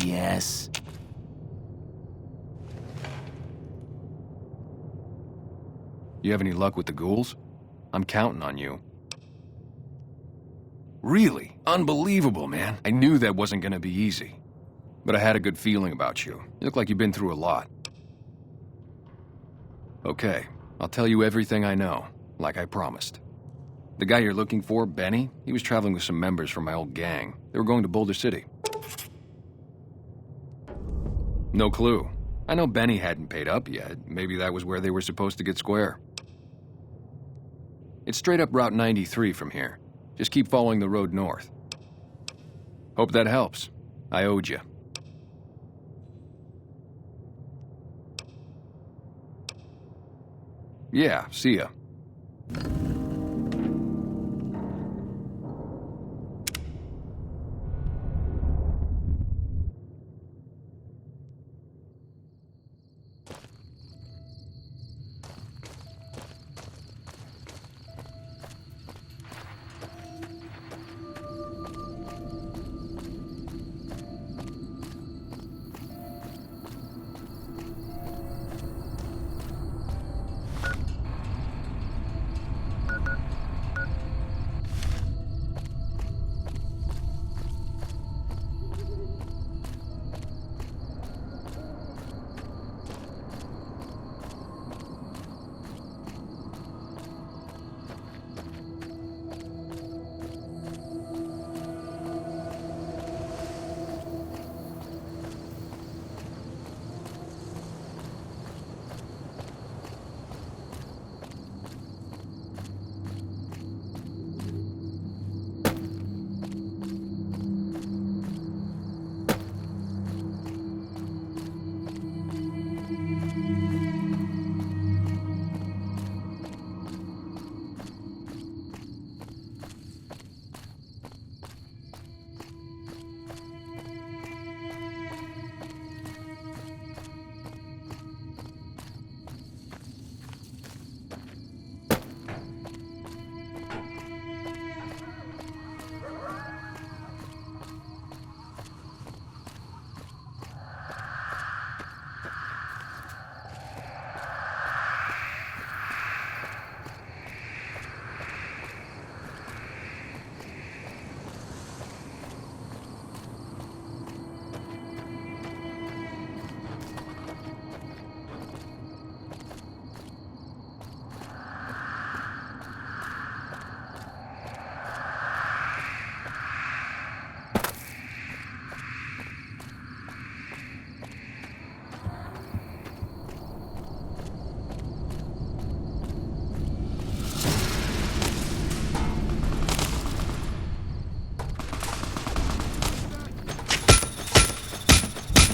Yes. You have any luck with the ghouls? I'm counting on you. Really? Unbelievable, man. I knew that wasn't gonna be easy. But I had a good feeling about you. You look like you've been through a lot. Okay, I'll tell you everything I know, like I promised. The guy you're looking for, Benny, he was traveling with some members from my old gang. They were going to Boulder City. No clue. I know Benny hadn't paid up yet. Maybe that was where they were supposed to get square. It's straight up Route 93 from here. Just keep following the road north. Hope that helps. I owed you. Yeah, see ya.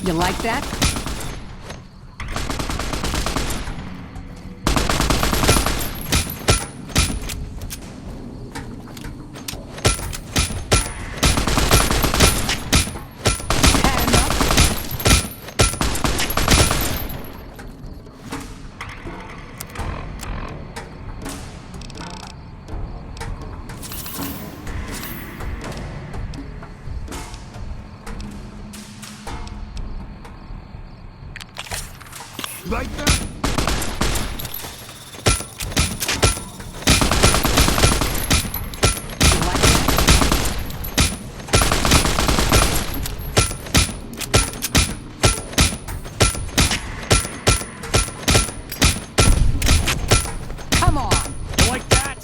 You like that? Had enough? Like that? You like that? Come on! You like that?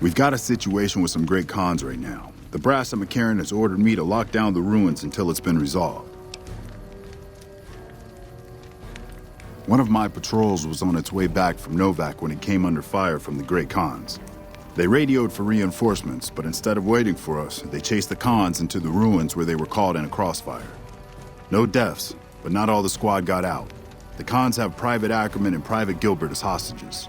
We've got a situation with some great cons right now. The Brass at McCarran has ordered me to lock down the ruins until it's been resolved. One of my patrols was on its way back from Novak when it came under fire from the Great Khans. They radioed for reinforcements, but instead of waiting for us, they chased the Khans into the ruins where they were caught in a crossfire. No deaths, but not all the squad got out. The Khans have Private Ackerman and Private Gilbert as hostages.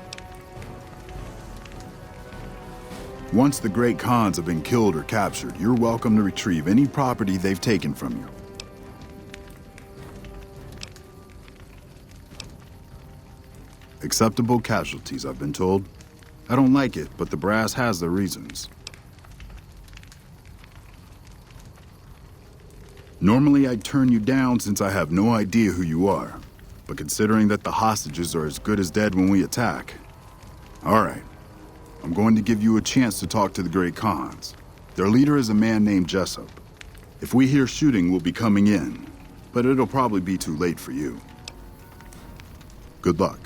Once the Great Khans have been killed or captured, you're welcome to retrieve any property they've taken from you. Acceptable casualties, I've been told. I don't like it, but the Brass has their reasons. Normally I'd turn you down since I have no idea who you are, but considering that the hostages are as good as dead when we attack... All right, I'm going to give you a chance to talk to the Great Khans. Their leader is a man named Jessup. If we hear shooting, we'll be coming in, but it'll probably be too late for you. Good luck.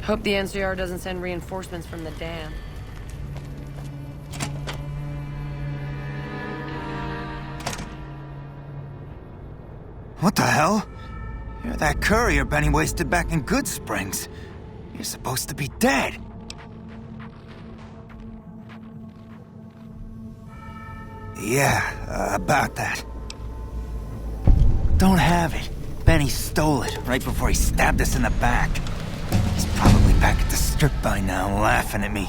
Hope the NCR doesn't send reinforcements from the dam. What the hell? You're that courier Benny wasted back in Good Springs. You're supposed to be dead. Yeah, about that. Don't have it. Benny stole it right before he stabbed us in the back. He's probably back at the strip by now, laughing at me.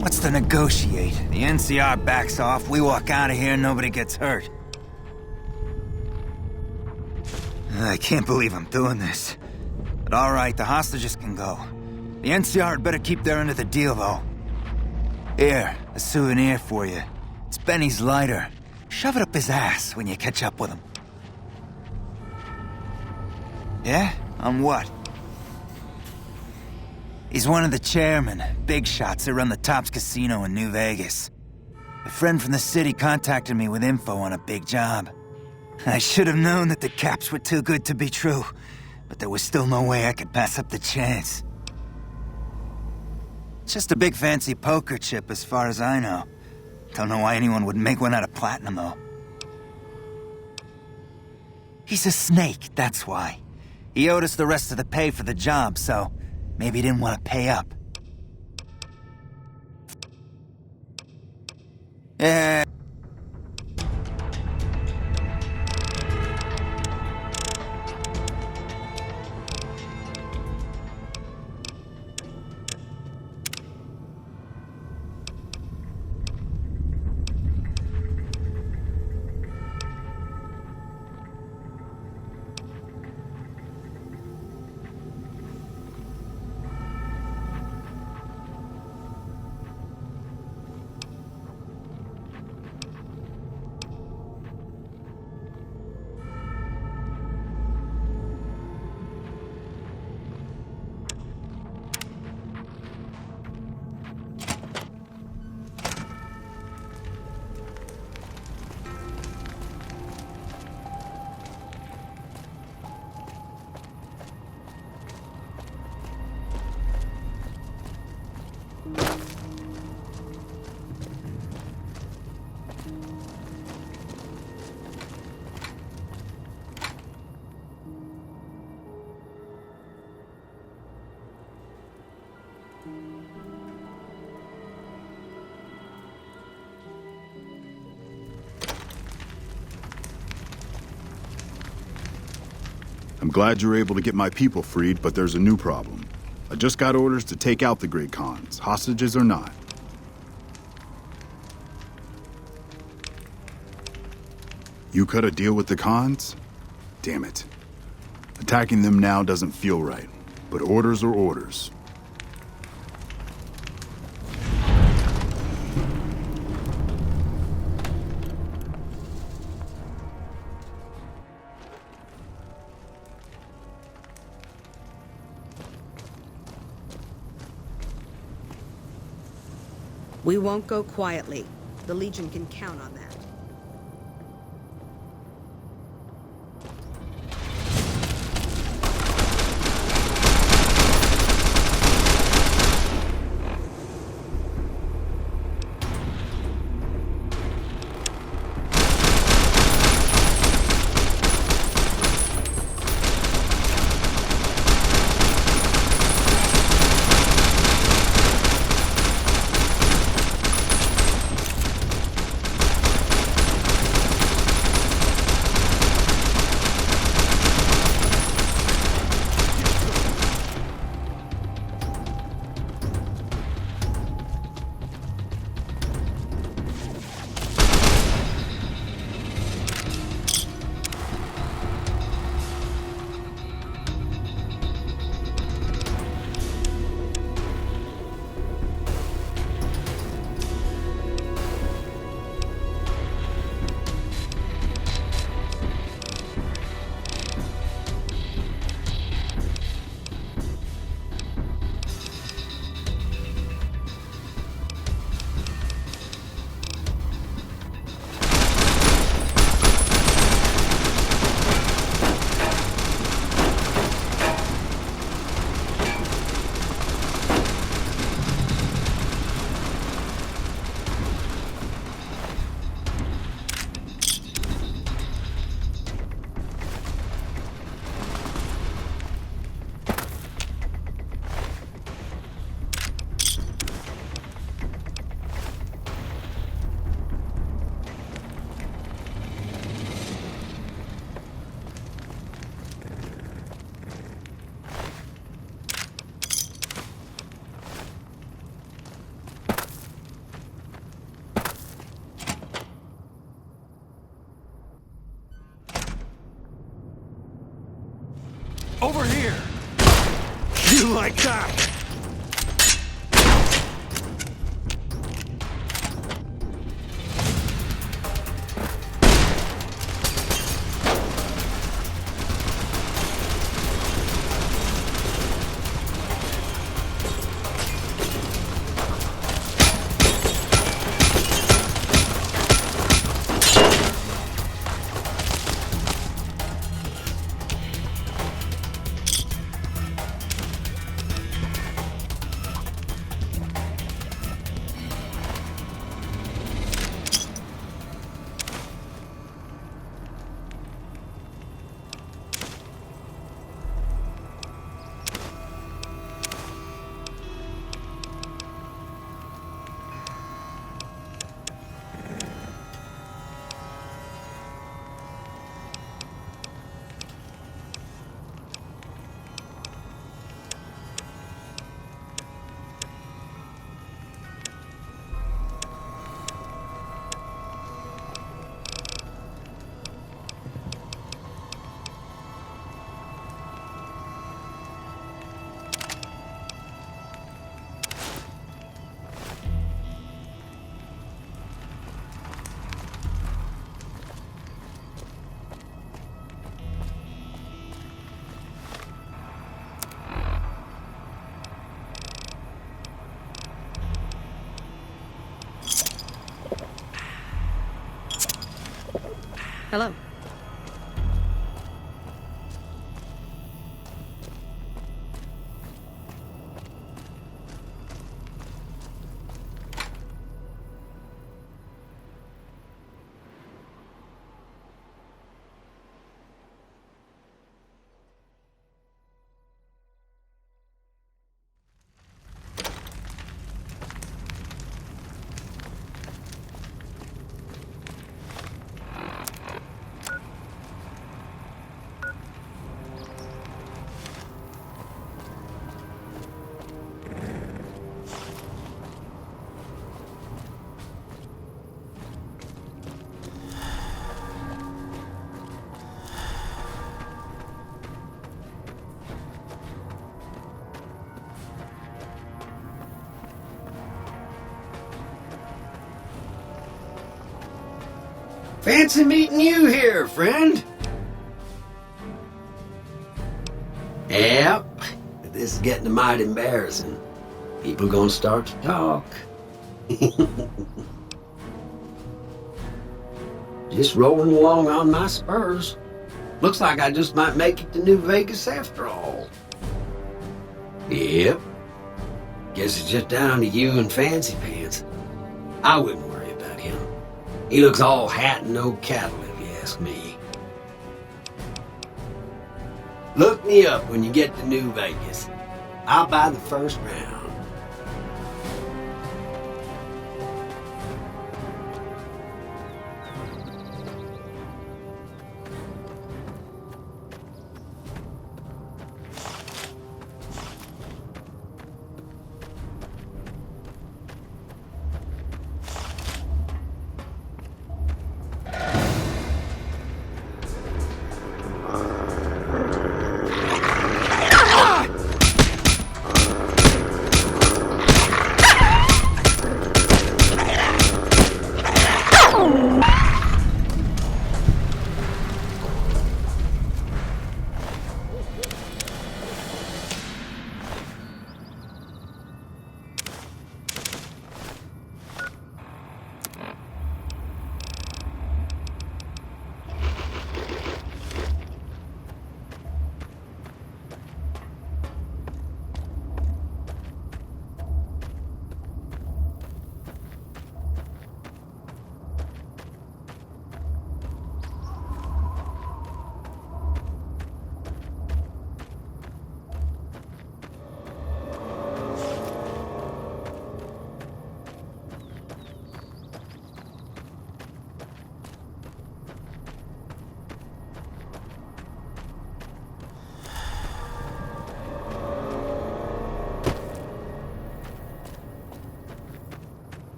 What's to negotiate? The NCR backs off, we walk out of here, nobody gets hurt. I can't believe I'm doing this. But alright, the hostages can go. The NCR had better keep their end of the deal, though. Here, a souvenir for you. It's Benny's lighter. Shove it up his ass when you catch up with him. Yeah? On what? He's one of the chairmen, big shots that run the Tops Casino in New Vegas. A friend from the city contacted me with info on a big job. I should have known that the caps were too good to be true, but there was still no way I could pass up the chance. It's just a big fancy poker chip as far as I know. Don't know why anyone would make one out of platinum, though. He's a snake, that's why. He owed us the rest of the pay for the job, so maybe he didn't want to pay up. Yeah. I'm glad you're able to get my people freed, but there's a new problem. I just got orders to take out the Great Khans, hostages or not. You cut a deal with the Khans? Damn it. Attacking them now doesn't feel right, but orders are orders. We won't go quietly. The Legion can count on that. Over here! You like that? Hello. Fancy meeting you here, friend. Yep, this is getting mighty embarrassing. People gonna start to talk. Just rolling along on my spurs. Looks like I just might make it to New Vegas after all. Yep. Guess it's just down to you and Fancy Pants. I wouldn't worry about him. He looks all hat and no cattle, if you ask me. Look me up when you get to New Vegas. I'll buy the first round.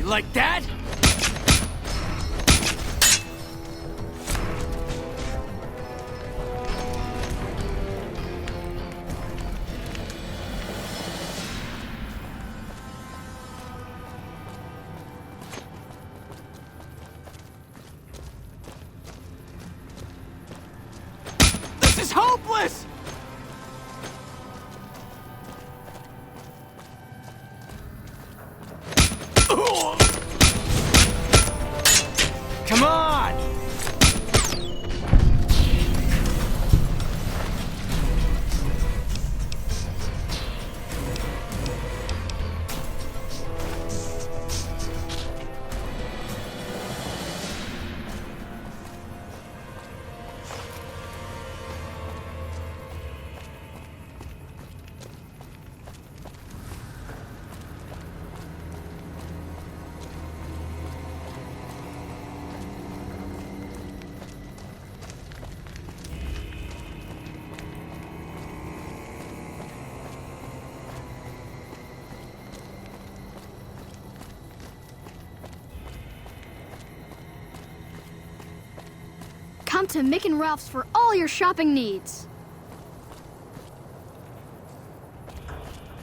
You like that? This is hopeless! Come on! Come to Mick and Ralph's for all your shopping needs.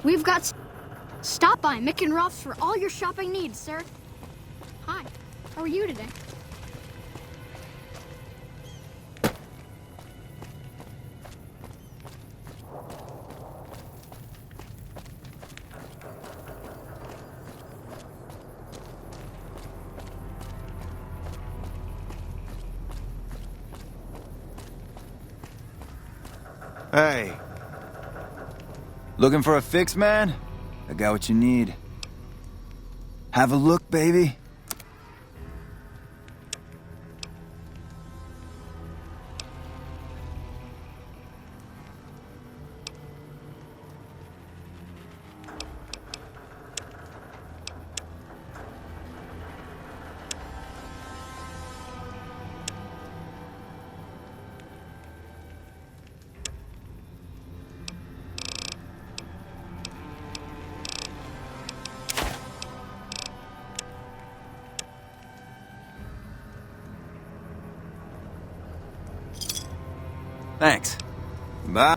We've got... Stop by Mick and Ralph's for all your shopping needs, sir. Hi, how are you today? Hey. Looking for a fix, man? I got what you need. Have a look, baby. Thanks. Bye.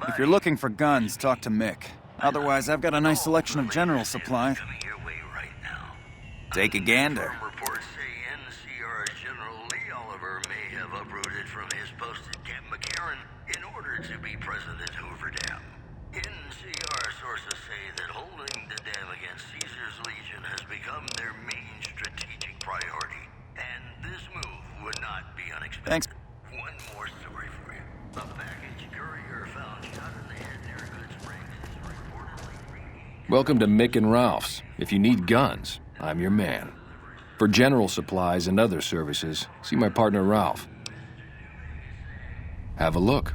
If you're looking for guns, talk to Mick. Otherwise, I've got a nice selection of general supplies. Take a gander. Reports say NCR's General Lee Oliver may have uprooted from his post at Camp McCarran in order to be present at Hoover Dam. NCR sources say that holding the dam against Caesar's Legion has become their main strategic priority, and this move would not be unexpected. Thanks. One more story for you. A package courier found shot in the head near Good Springs is reportedly regained. Welcome to Mick and Ralph's. If you need guns, I'm your man. For general supplies and other services, see my partner Ralph. Have a look.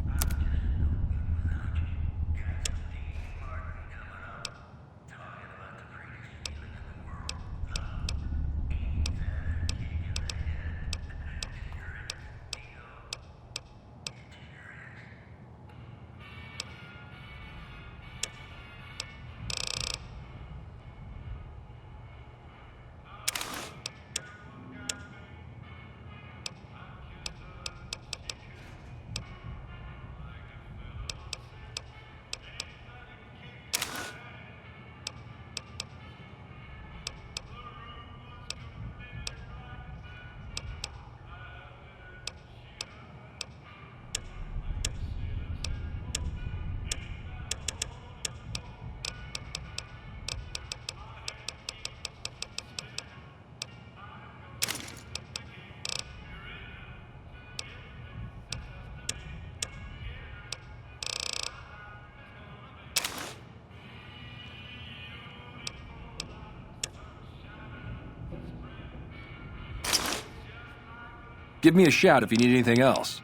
Give me a shout if you need anything else.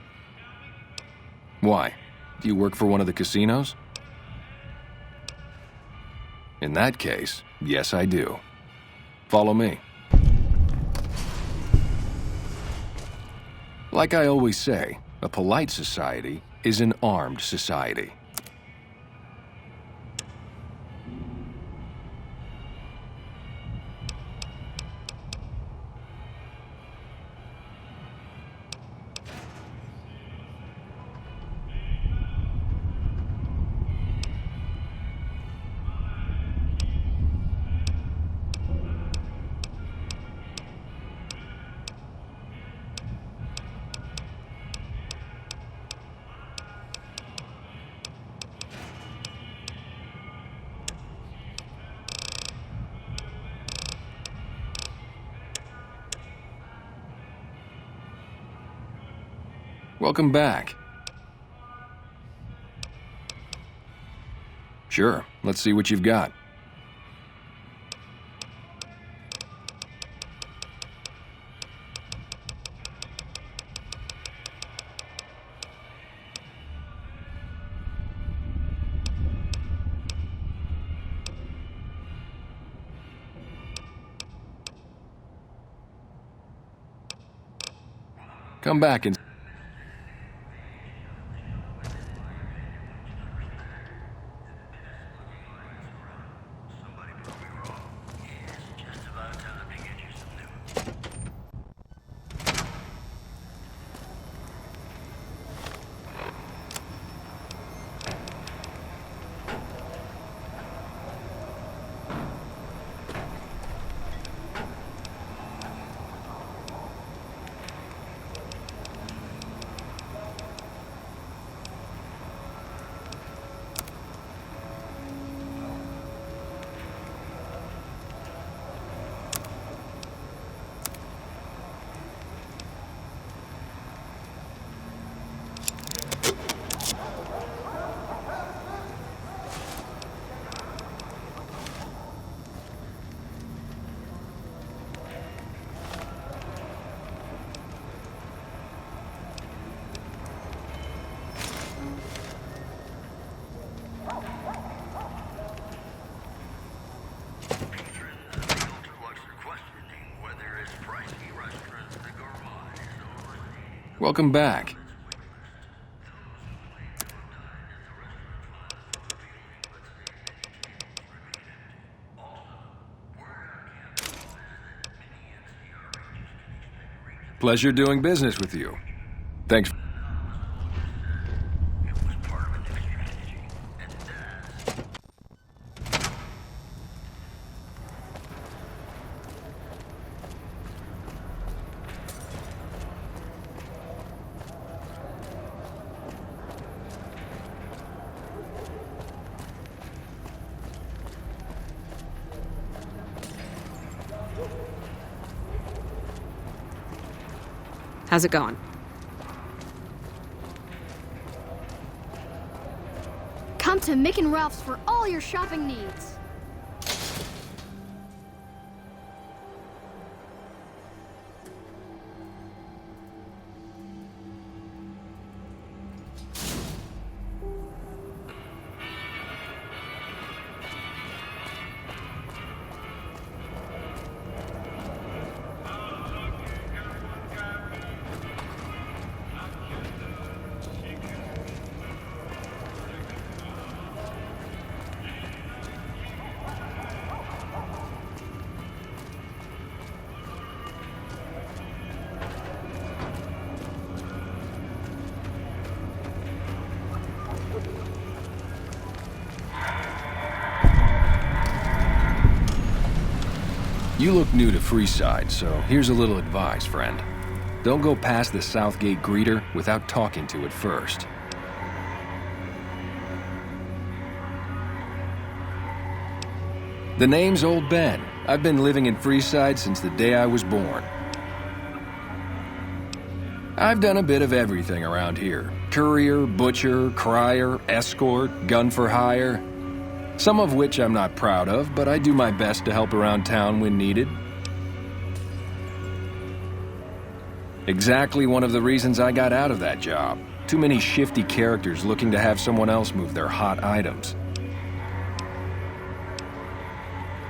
Why? Do you work for one of the casinos? In that case, yes, I do. Follow me. Like I always say, a polite society is an armed society. Welcome back. Sure, let's see what you've got. Come back and welcome back. Pleasure doing business with you. Thanks. How's it going? Come to Mick and Ralph's for all your shopping needs. You look new to Freeside, so here's a little advice, friend. Don't go past the Southgate greeter without talking to it first. The name's Old Ben. I've been living in Freeside since the day I was born. I've done a bit of everything around here. Courier, butcher, crier, escort, gun for hire. Some of which I'm not proud of, but I do my best to help around town when needed. Exactly one of the reasons I got out of that job. Too many shifty characters looking to have someone else move their hot items.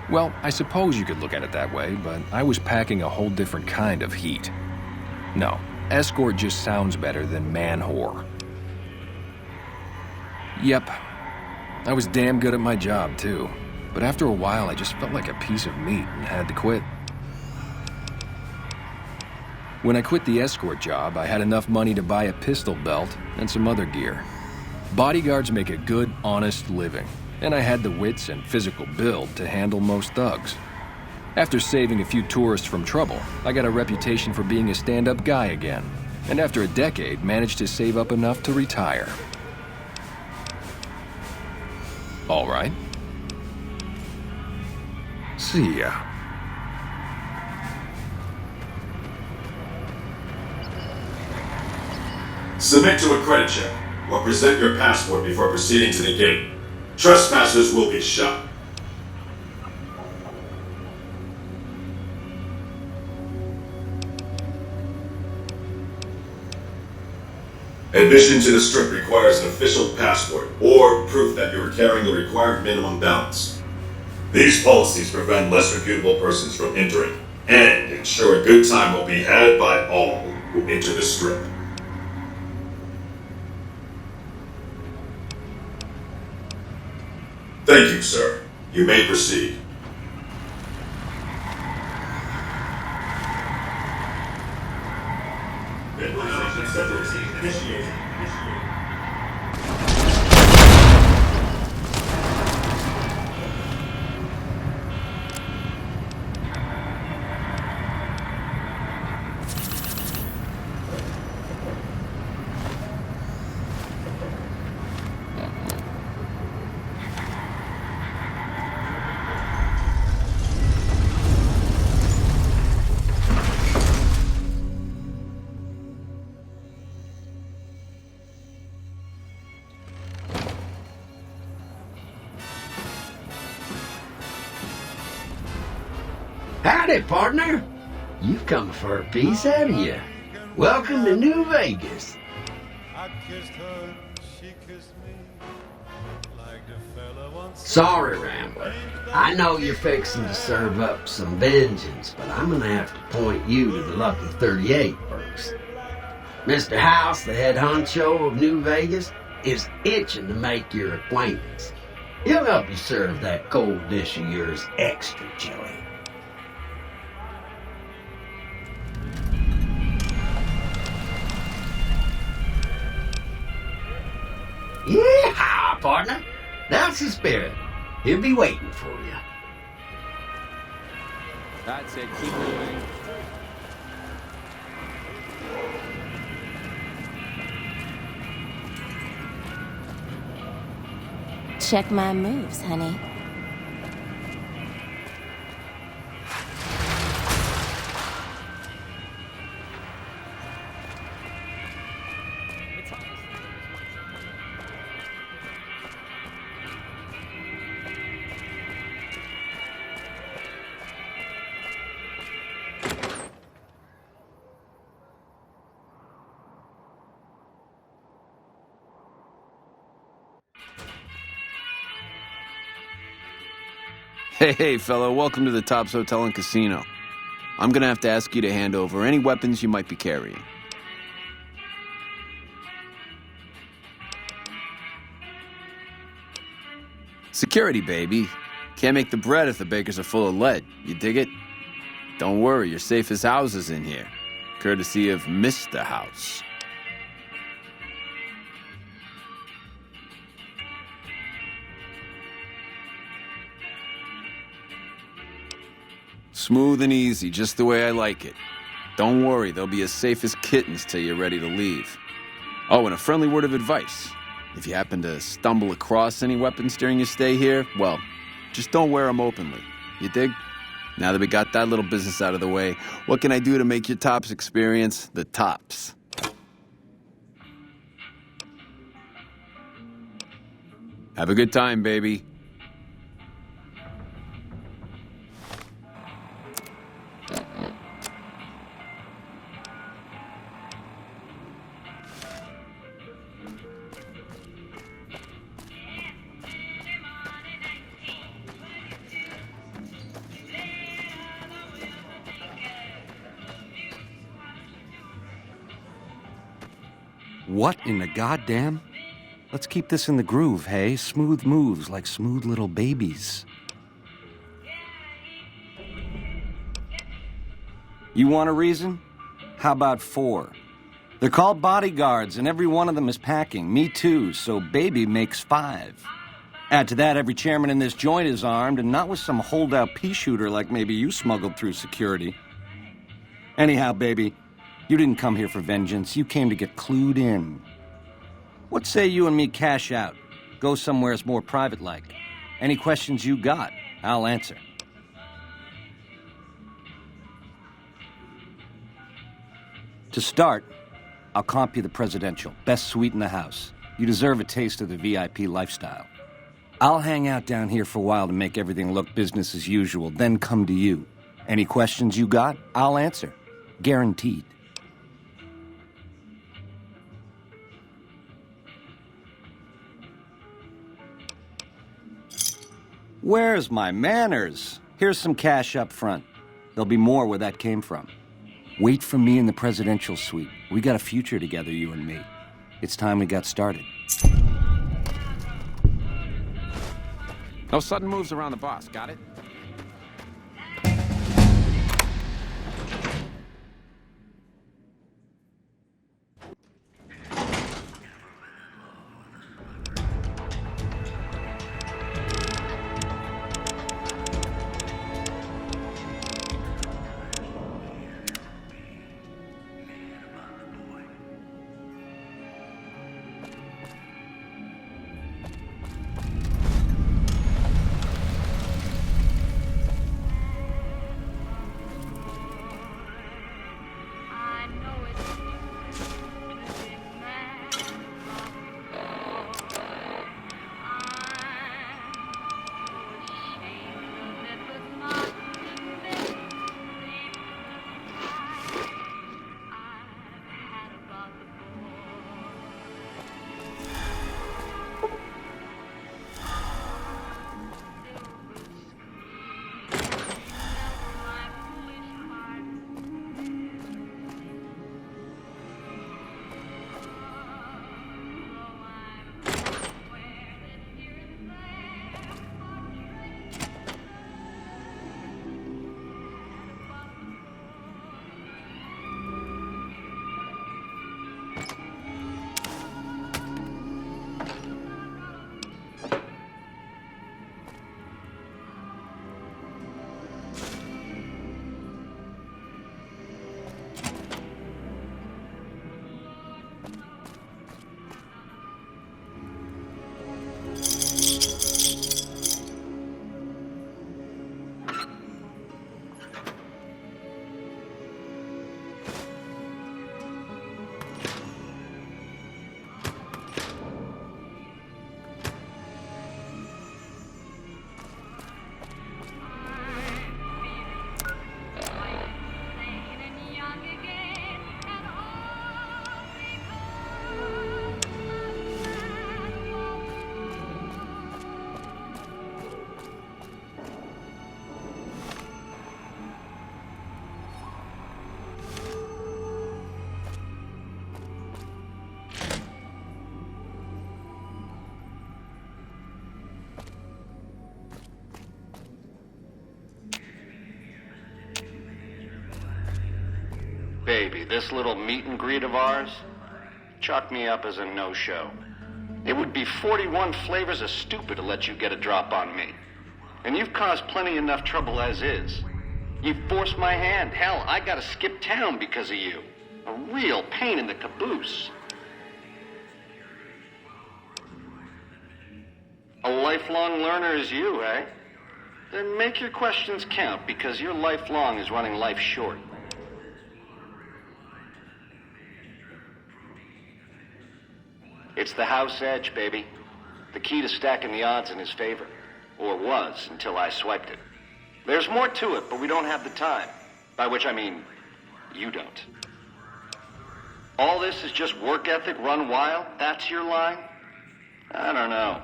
Well, I suppose you could look at it that way, but I was packing a whole different kind of heat. No, escort just sounds better than man-whore. Yep, I was damn good at my job, too. But after a while, I just felt like a piece of meat and had to quit. When I quit the escort job, I had enough money to buy a pistol belt and some other gear. Bodyguards make a good, honest living, and I had the wits and physical build to handle most thugs. After saving a few tourists from trouble, I got a reputation for being a stand-up guy again, and after a decade, managed to save up enough to retire. All right. See ya. Submit to a credit check, or present your passport before proceeding to the gate. Trespassers will be shot. Admission to the Strip requires an official passport, or proof that you are carrying the required minimum balance. These policies prevent less reputable persons from entering, and ensure a good time will be had by all who enter the Strip. Thank you, sir. You may proceed. Initiated. Howdy, partner. You've come for a piece, haven't you? Welcome to New Vegas. Sorry, Rambler. I know you're fixing to serve up some vengeance, but I'm gonna have to point you to the Lucky 38 first. Mr. House, the head honcho of New Vegas, is itching to make your acquaintance. He'll help you serve that cold dish of yours extra chili. Yeah, partner. That's the spirit. He'll be waiting for you. That's it. Keep moving. Check my moves, honey. Hey, fellow, welcome to the Tops Hotel and Casino. I'm gonna have to ask you to hand over any weapons you might be carrying. Security, baby. Can't make the bread if the bakers are full of lead. You dig it? Don't worry, you're safe as houses in here. Courtesy of Mr. House. Smooth and easy, just the way I like it. Don't worry, they'll be as safe as kittens till you're ready to leave. Oh, and a friendly word of advice. If you happen to stumble across any weapons during your stay here, well, just don't wear them openly. You dig? Now that we got that little business out of the way, what can I do to make your Tops experience the tops? Have a good time, baby. What in the goddamn? Let's keep this in the groove, hey? Smooth moves like smooth little babies. You want a reason? How about 4? They're called bodyguards, and every one of them is packing. Me too, so baby makes 5. Add to that, every chairman in this joint is armed, and not with some holdout pea shooter like maybe you smuggled through security. Anyhow, baby, you didn't come here for vengeance. You came to get clued in. What say you and me cash out? Go somewheres more private-like. Any questions you got, I'll answer. To start, I'll comp you the presidential. Best suite in the house. You deserve a taste of the VIP lifestyle. I'll hang out down here for a while to make everything look business as usual, then come to you. Any questions you got, I'll answer. Guaranteed. Where's my manners? Here's some cash up front. There'll be more where that came from. Wait for me in the presidential suite. We got a future together, you and me. It's time we got started. No sudden moves around the boss, got it? Baby, this little meet and greet of ours, chalk me up as a no-show. It would be 41 flavors of stupid to let you get a drop on me. And you've caused plenty enough trouble as is. You've forced my hand. Hell, I gotta skip town because of you. A real pain in the caboose. A lifelong learner is you, eh? Then make your questions count, because your lifelong is running life short. It's the house edge, baby. The key to stacking the odds in his favor. Or was, until I swiped it. There's more to it, but we don't have the time. By which I mean, you don't. All this is just work ethic run wild? That's your line? I don't know.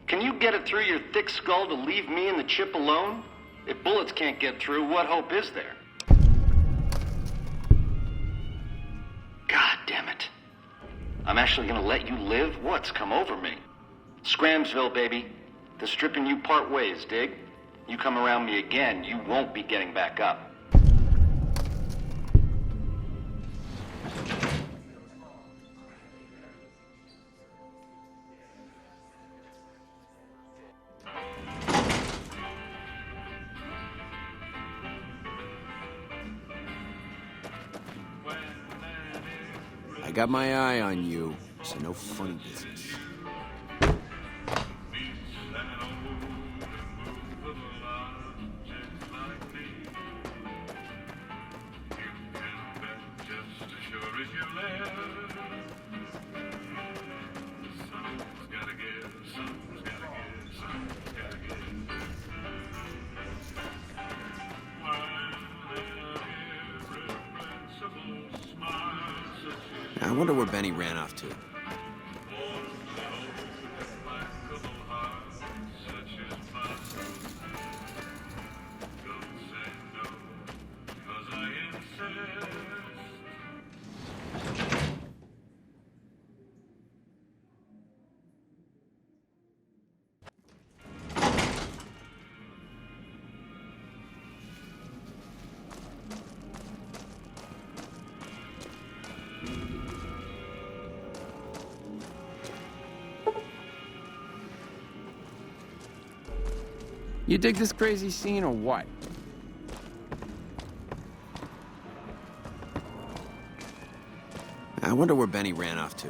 Can you get it through your thick skull to leave me and the chip alone? If bullets can't get through, what hope is there? God damn it. I'm actually gonna let you live? What's come over me? Scramsville, baby. The stripping you part ways, dig? You come around me again, you won't be getting back up. I got my eye on you, so no funny business. I wonder where Benny ran off to. You dig this crazy scene or what? I wonder where Benny ran off to.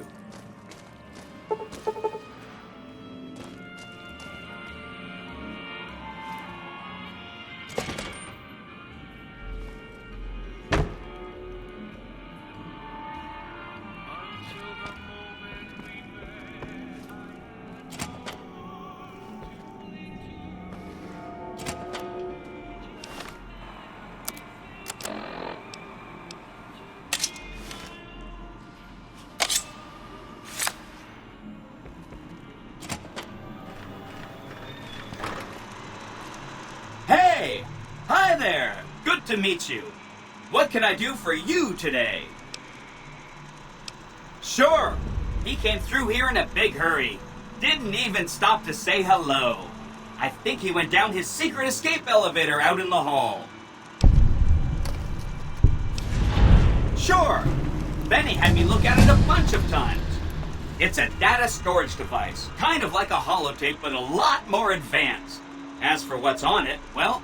Hey! Hi there! Good to meet you. What can I do for you today? Sure. He came through here in a big hurry. Didn't even stop to say hello. I think he went down his secret escape elevator out in the hall. Sure. Benny had me look at it a bunch of times. It's a data storage device, kind of like a holotape, but a lot more advanced. As for what's on it, well,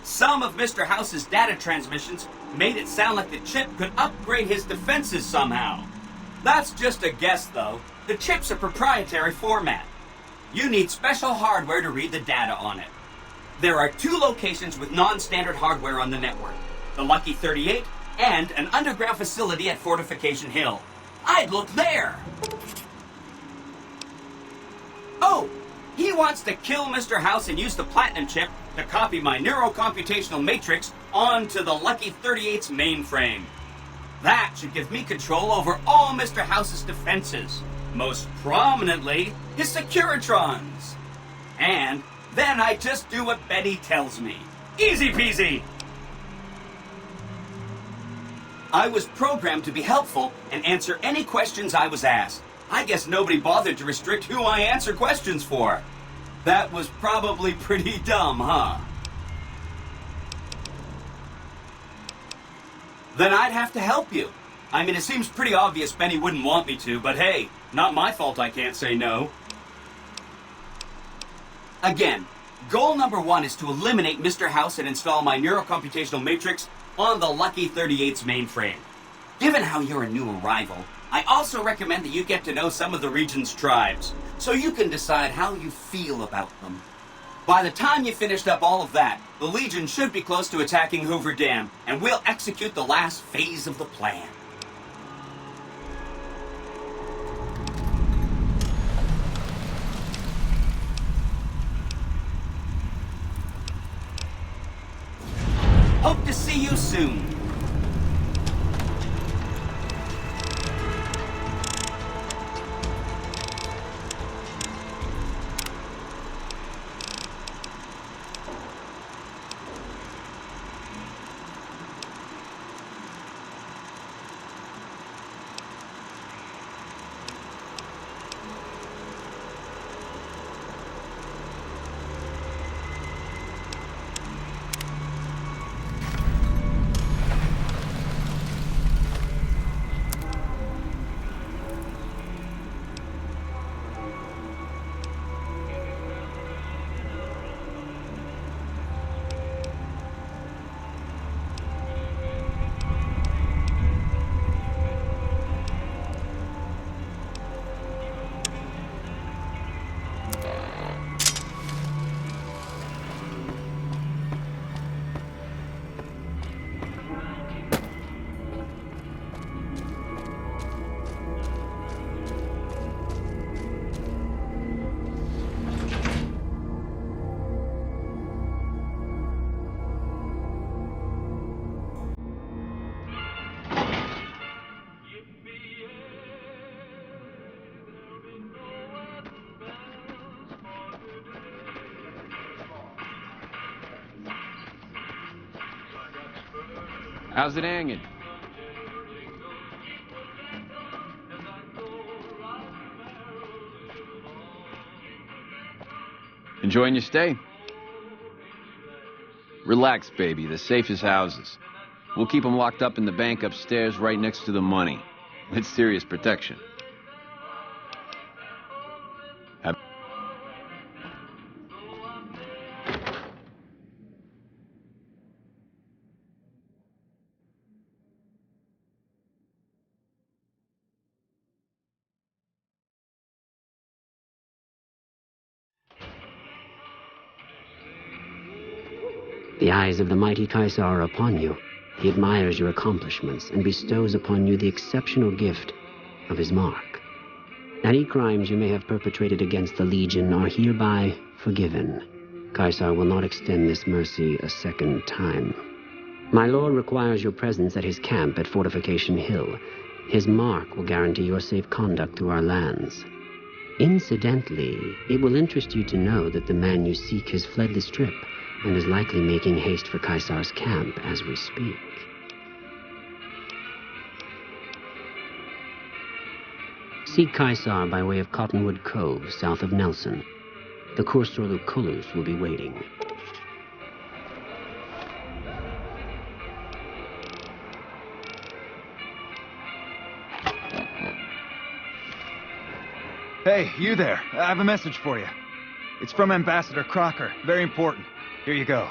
some of Mr. House's data transmissions made it sound like the chip could upgrade his defenses somehow. That's just a guess, though. The chip's a proprietary format. You need special hardware to read the data on it. There are 2 locations with non-standard hardware on the network. The Lucky 38 and an underground facility at Fortification Hill. I'd look there! Oh! He wants to kill Mr. House and use the Platinum chip to copy my neurocomputational matrix onto the Lucky 38's mainframe. That should give me control over all Mr. House's defenses, most prominently his Securitrons. And then I just do what Betty tells me. Easy peasy! I was programmed to be helpful and answer any questions I was asked. I guess nobody bothered to restrict who I answer questions for. That was probably pretty dumb, huh? Then I'd have to help you. I mean, it seems pretty obvious Benny wouldn't want me to, but hey, not my fault I can't say no. Again, goal number 1 is to eliminate Mr. House and install my neurocomputational matrix on the Lucky 38's mainframe. Given how you're a new arrival, I also recommend that you get to know some of the region's tribes, so you can decide how you feel about them. By the time you finished up all of that, the Legion should be close to attacking Hoover Dam, and we'll execute the last phase of the plan. Hope to see you soon. How's it hanging? Enjoying your stay? Relax, baby. The safest houses. We'll keep them locked up in the bank upstairs right next to the money. With serious protection. The eyes of the mighty Caesar are upon you. He admires your accomplishments and bestows upon you the exceptional gift of his mark. Any crimes you may have perpetrated against the Legion are hereby forgiven. Caesar will not extend this mercy a second time. My lord requires your presence at his camp at Fortification Hill. His mark will guarantee your safe conduct through our lands. Incidentally, it will interest you to know that the man you seek has fled the Strip and is likely making haste for Caesar's camp as we speak. Seek Caesar by way of Cottonwood Cove, south of Nelson. The Cursor Lucullus will be waiting. Hey, you there. I have a message for you. It's from Ambassador Crocker. Very important. Here you go.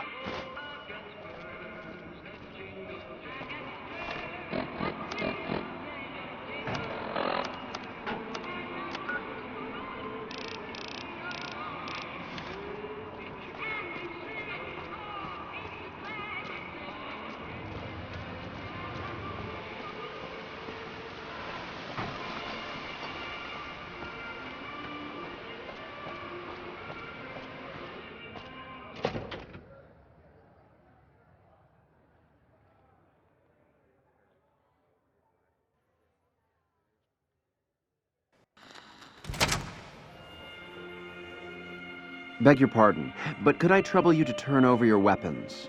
Beg your pardon, but could I trouble you to turn over your weapons?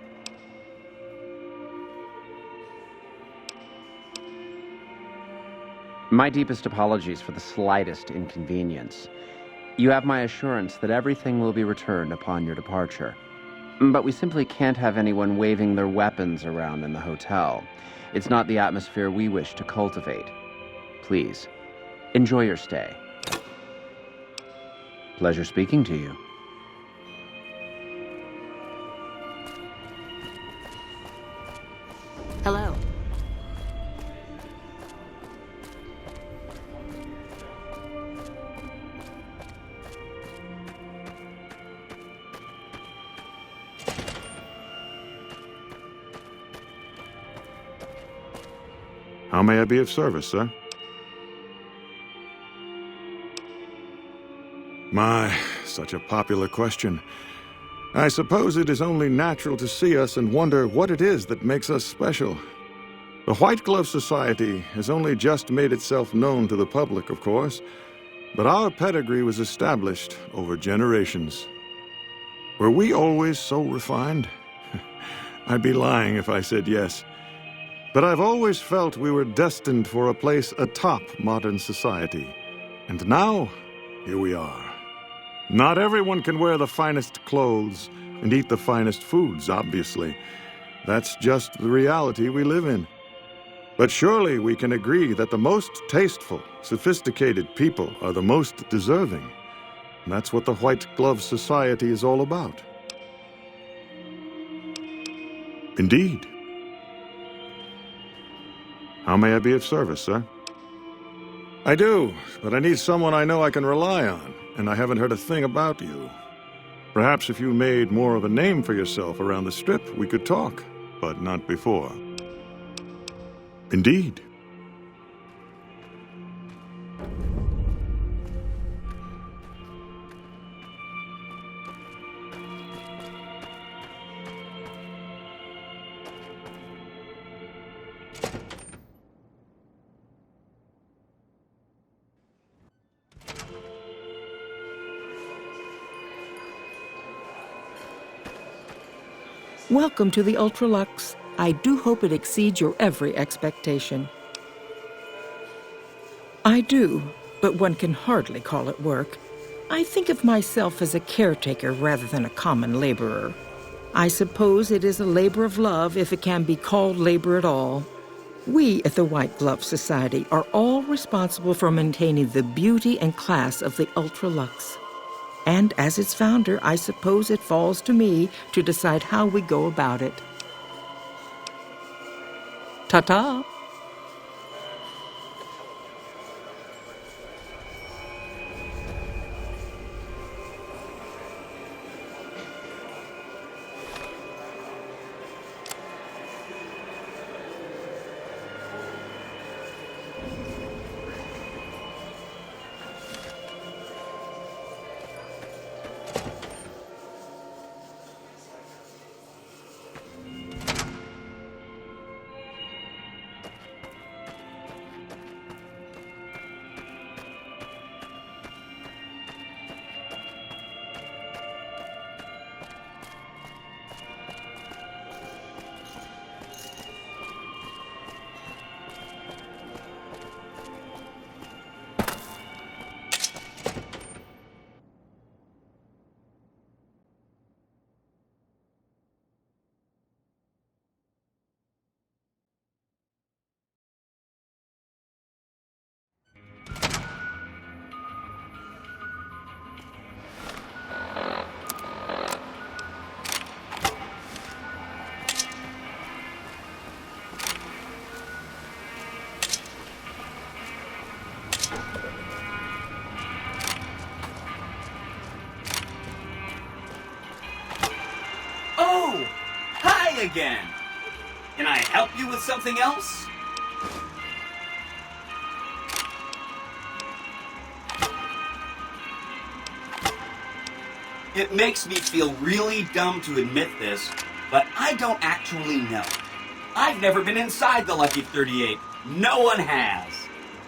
My deepest apologies for the slightest inconvenience. You have my assurance that everything will be returned upon your departure. But we simply can't have anyone waving their weapons around in the hotel. It's not the atmosphere we wish to cultivate. Please, enjoy your stay. Pleasure speaking to you. Hello. How may I be of service, sir? My, such a popular question. I suppose it is only natural to see us and wonder what it is that makes us special. The White Glove Society has only just made itself known to the public, of course, but our pedigree was established over generations. Were we always so refined? I'd be lying if I said yes. But I've always felt we were destined for a place atop modern society. And now, here we are. Not everyone can wear the finest clothes and eat the finest foods, obviously. That's just the reality we live in. But surely we can agree that the most tasteful, sophisticated people are the most deserving. And that's what the White Glove Society is all about. Indeed. How may I be of service, sir? I do, but I need someone I know I can rely on, and I haven't heard a thing about you. Perhaps if you made more of a name for yourself around the Strip, we could talk, but not before. Indeed. Welcome to the Ultralux I do hope it exceeds your every expectation. I do, but one can hardly call it work. I think of myself as a caretaker rather than a common laborer. I suppose it is a labor of love if it can be called labor at all. We at the White Glove Society are all responsible for maintaining the beauty and class of the Ultra-Luxe. And as its founder, I suppose it falls to me to decide how we go about it. Ta-ta! Oh! Hi again! Can I help you with something else? It makes me feel really dumb to admit this, but I don't actually know. I've never been inside the Lucky 38. No one has.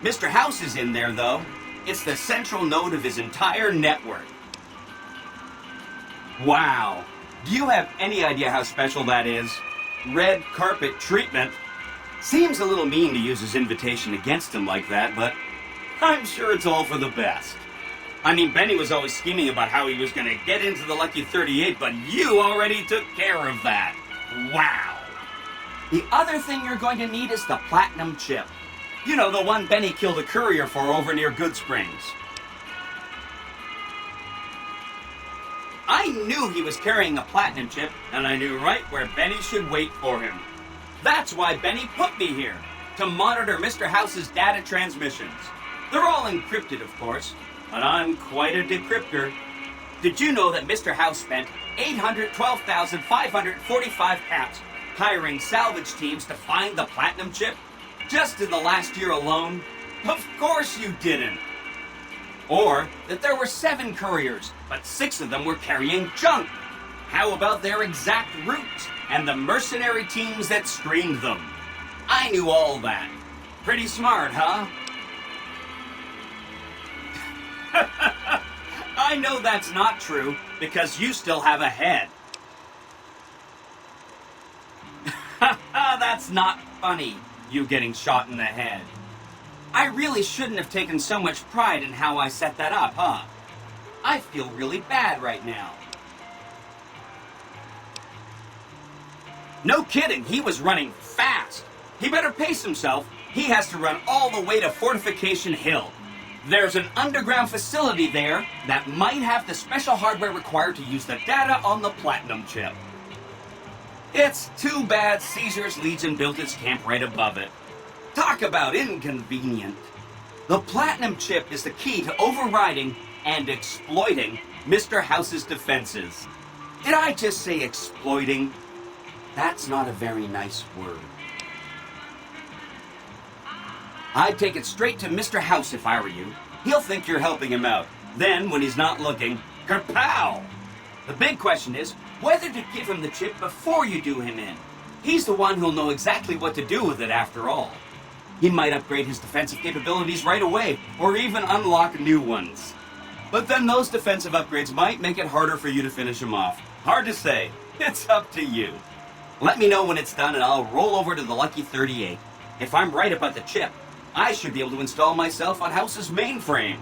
Mr. House is in there, though. It's the central node of his entire network. Wow. Do you have any idea how special that is? Red carpet treatment. Seems a little mean to use his invitation against him like that, but I'm sure it's all for the best. I mean, Benny was always scheming about how he was going to get into the Lucky 38, but you already took care of that. Wow. The other thing you're going to need is the Platinum Chip. You know, the one Benny killed a courier for over near Goodsprings. I knew he was carrying a Platinum Chip, and I knew right where Benny should wait for him. That's why Benny put me here, to monitor Mr. House's data transmissions. They're all encrypted, of course, but I'm quite a decryptor. Did you know that Mr. House spent 812,545 caps hiring salvage teams to find the Platinum Chip? Just in the last year alone? Of course you didn't. Or that there were 7 couriers, but 6 of them were carrying junk. How about their exact routes and the mercenary teams that screened them? I knew all that. Pretty smart, huh? I know that's not true, because you still have a head. That's not funny, you getting shot in the head. I really shouldn't have taken so much pride in how I set that up, huh? I feel really bad right now. No kidding, he was running fast. He better pace himself. He has to run all the way to Fortification Hill. There's an underground facility there that might have the special hardware required to use the data on the Platinum Chip. It's too bad Caesar's Legion built its camp right above it. Talk about inconvenient. The Platinum Chip is the key to overriding and exploiting Mr. House's defenses. Did I just say exploiting? That's not a very nice word. I'd take it straight to Mr. House if I were you. He'll think you're helping him out. Then, when he's not looking, kerpow! The big question is whether to give him the chip before you do him in. He's the one who'll know exactly what to do with it after all. He might upgrade his defensive capabilities right away, or even unlock new ones. But then those defensive upgrades might make it harder for you to finish him off. Hard to say. It's up to you. Let me know when it's done and I'll roll over to the Lucky 38. If I'm right about the chip, I should be able to install myself on House's mainframe.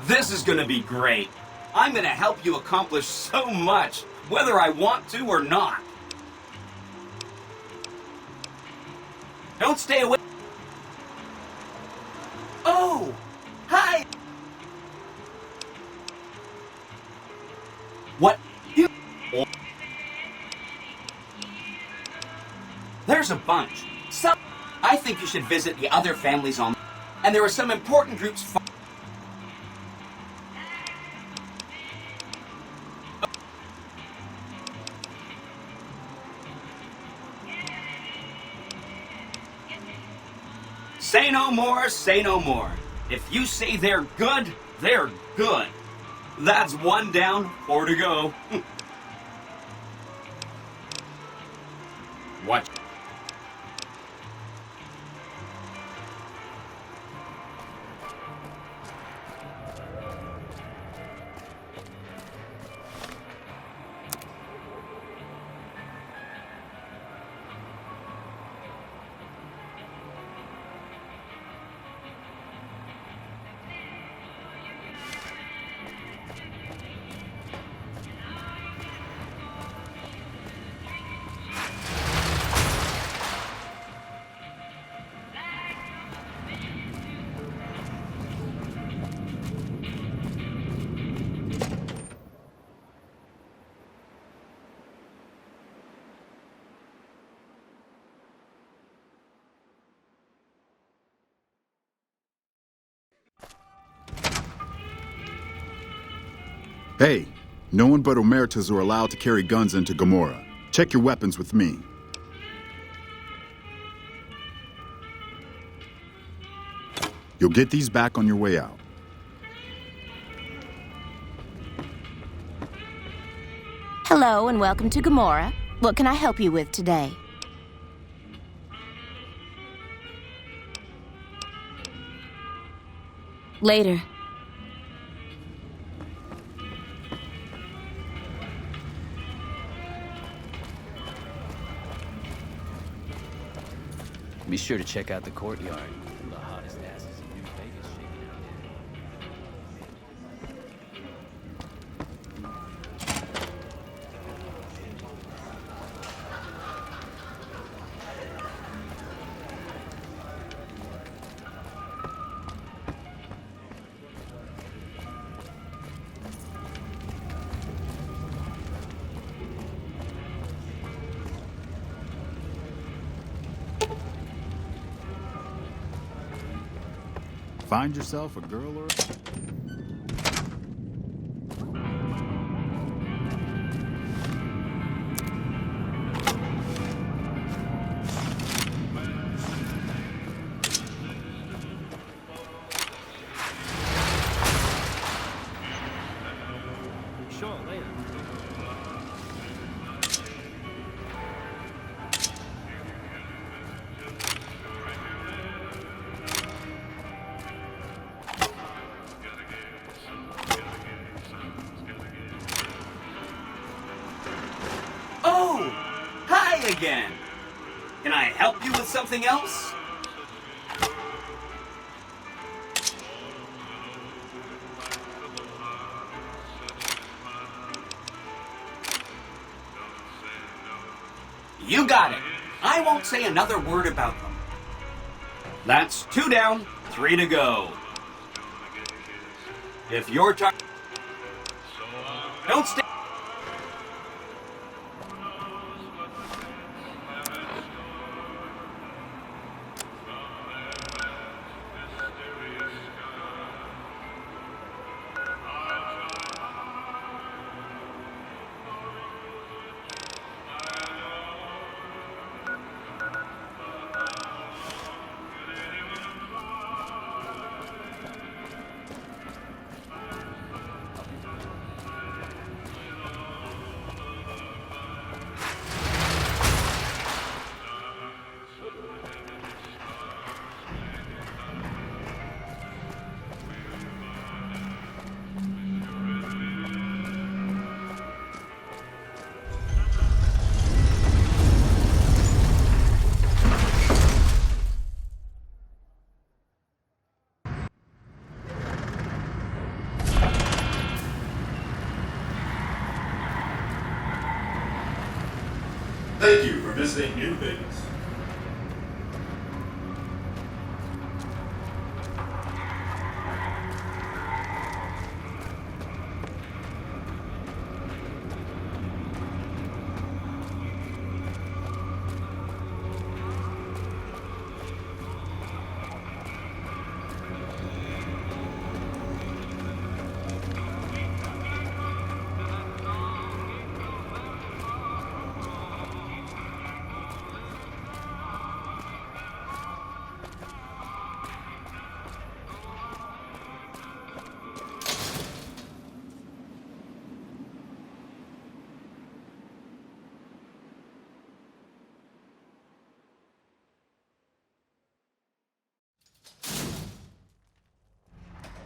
This is gonna be great. I'm gonna help you accomplish so much, whether I want to or not. Don't stay away. Oh! Hi! What? You... There's a bunch. Some... I think you should visit the other families on... And there are some important groups... Say no more, say no more. If you say they're good, they're good. That's 1 down, 4 to go. What? Hey, no one but Omertas are allowed to carry guns into Gomorrah. Check your weapons with me. You'll get these back on your way out. Hello and welcome to Gomorrah. What can I help you with today? Later. Be sure to check out the courtyard. The hottest asses in New Vegas shaking out Find yourself a girl or Sure, later. Oh! Hi again! Can I help you with something else? You got it. I won't say another word about them. That's 2 down, 3 to go. If you're don't stay. Thank you for visiting New Vegas.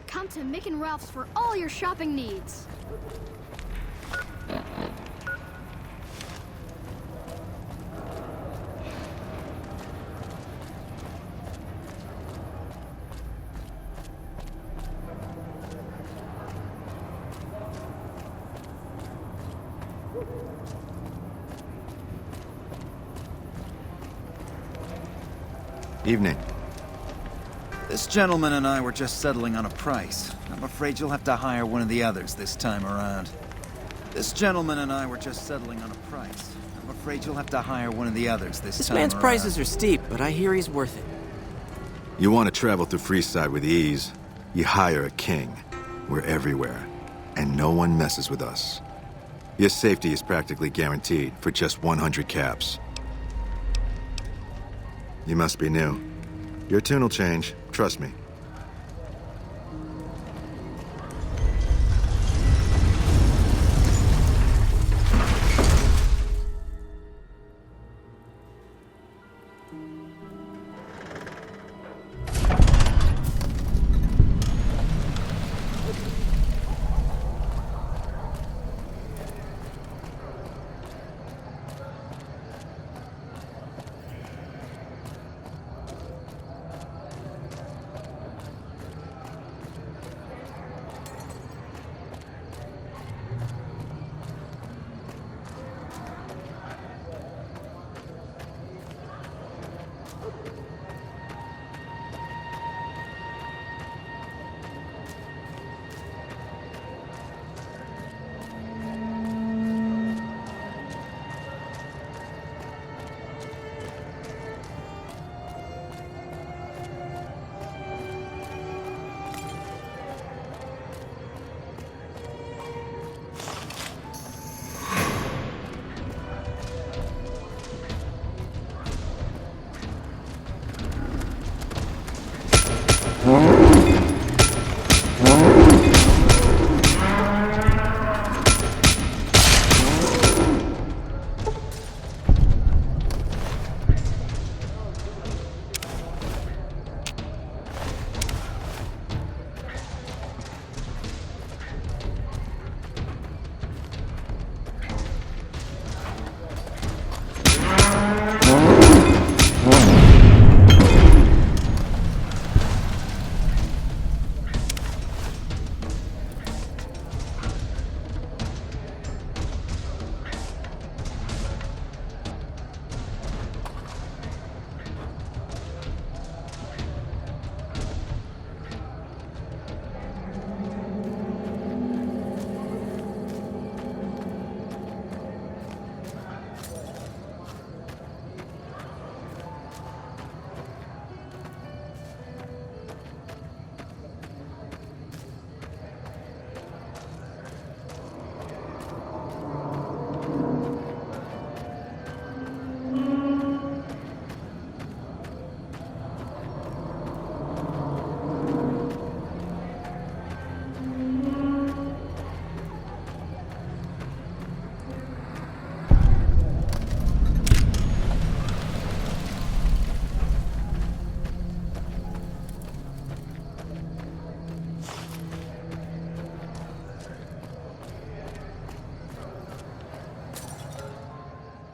Come to Mick and Ralph's for all your shopping needs. Evening. This gentleman and I were just settling on a price. I'm afraid you'll have to hire one of the others this time around. This gentleman and I were just settling on a price. I'm afraid you'll have to hire one of the others this time around. This man's prices are steep, but I hear he's worth it. You want to travel through Freeside with ease, you hire a king. We're everywhere, and no one messes with us. Your safety is practically guaranteed for just 100 caps. You must be new. Your tune will change, trust me.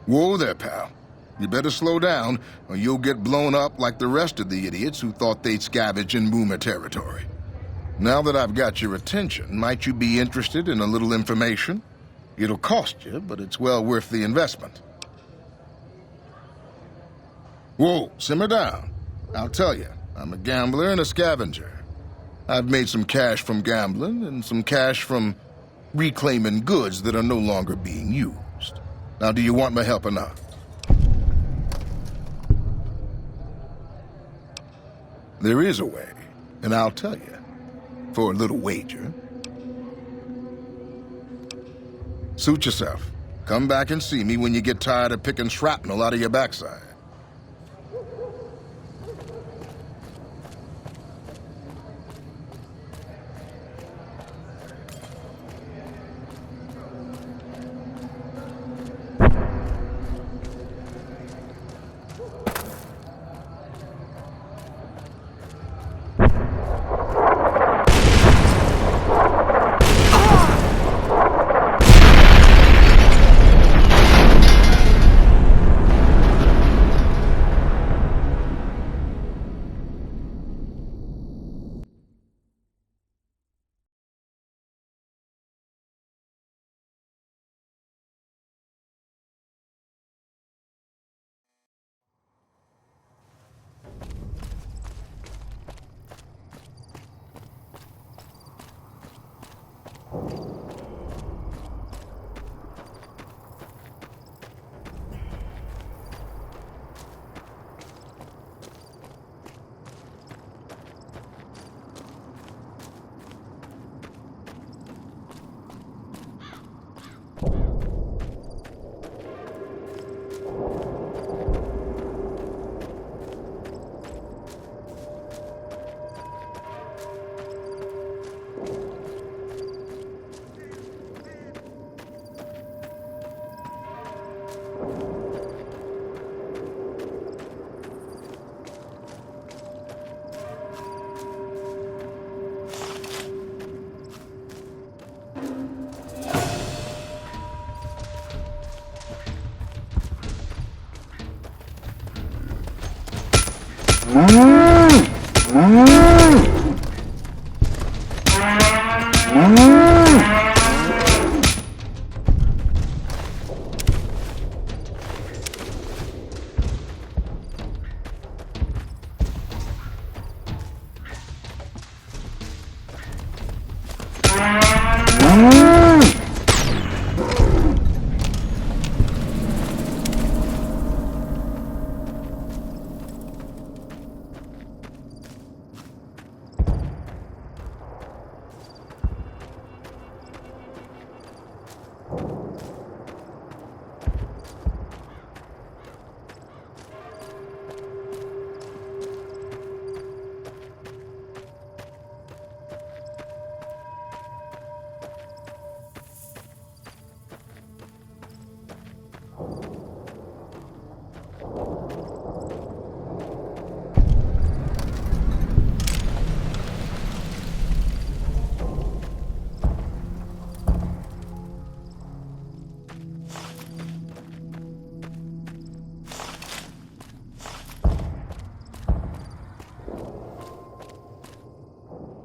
Whoa there, pal. You better slow down, or you'll get blown up like the rest of the idiots who thought they'd scavenge in Boomer territory. Now that I've got your attention, might you be interested in a little information? It'll cost you, but it's well worth the investment. Whoa, simmer down. I'll tell you, I'm a gambler and a scavenger. I've made some cash from gambling and some cash from reclaiming goods that are no longer being used. Now, do you want my help or not? There is a way, and I'll tell you, for a little wager. Suit yourself. Come back and see me when you get tired of picking shrapnel out of your backside.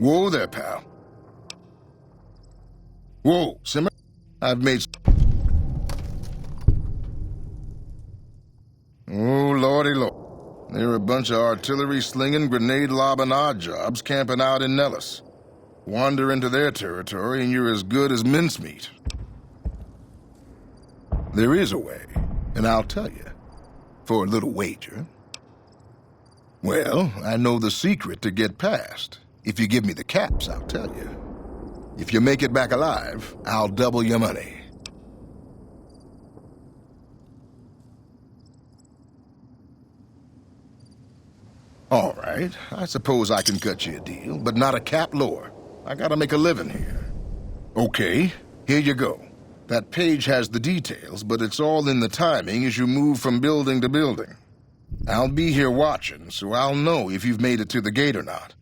Whoa there, pal. Whoa, simmer. I've made... Oh, lordy lord. There are a bunch of artillery-slinging, grenade-lobbing odd jobs camping out in Nellis. Wander into their territory and you're as good as mincemeat. There is a way, and I'll tell you. For a little wager. Well, I know the secret to get past. If you give me the caps, I'll tell you. If you make it back alive, I'll double your money. All right, I suppose I can cut you a deal, but not a cap lower. I gotta make a living here. Okay, here you go. That page has the details, but it's all in the timing as you move from building to building. I'll be here watching, so I'll know if you've made it to the gate or not.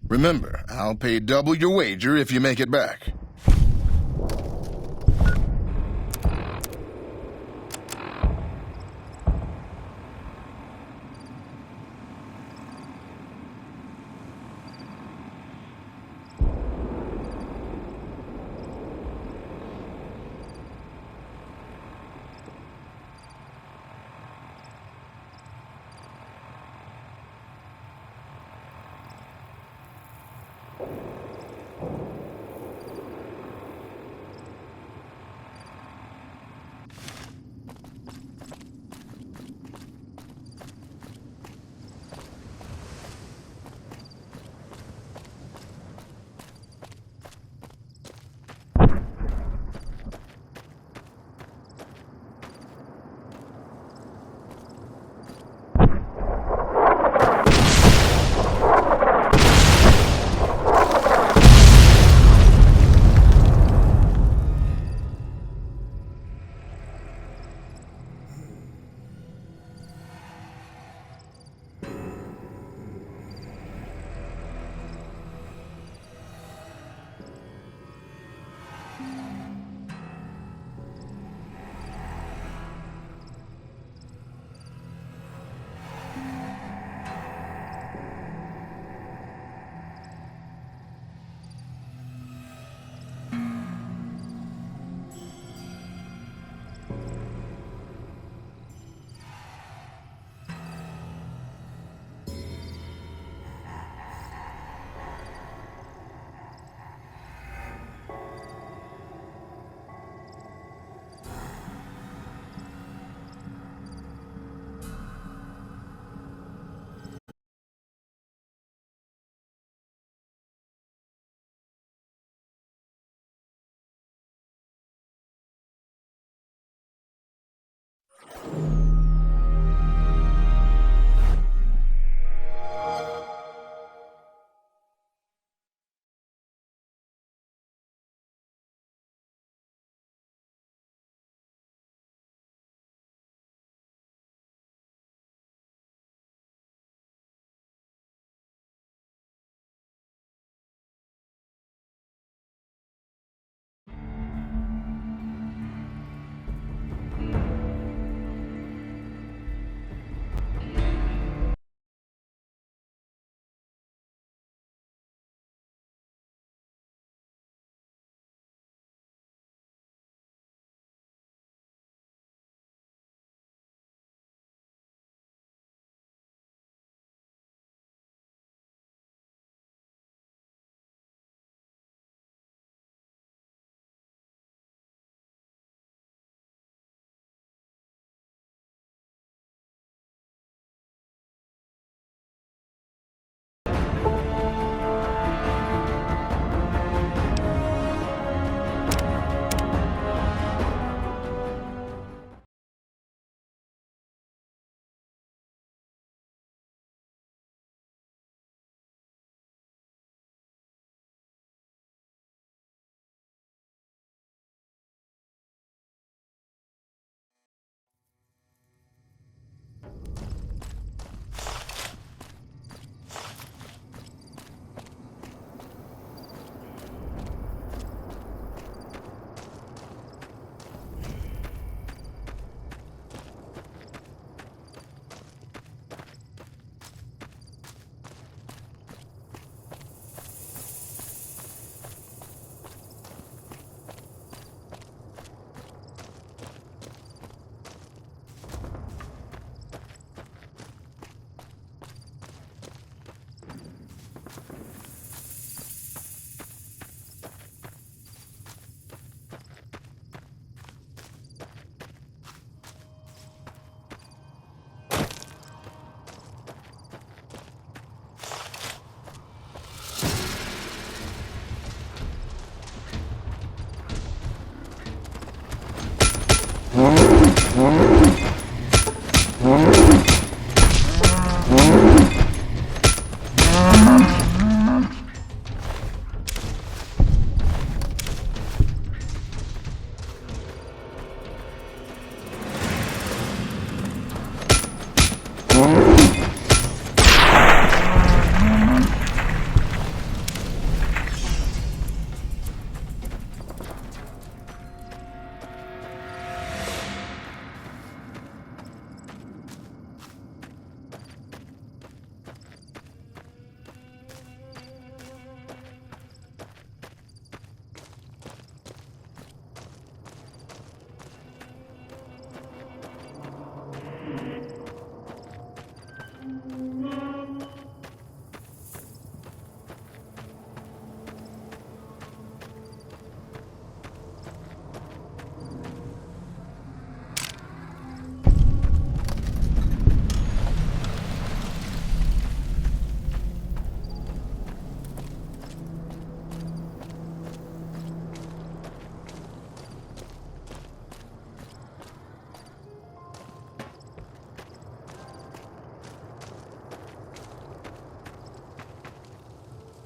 Remember, I'll pay double your wager if you make it back.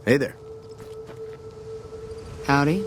Hey there. Howdy.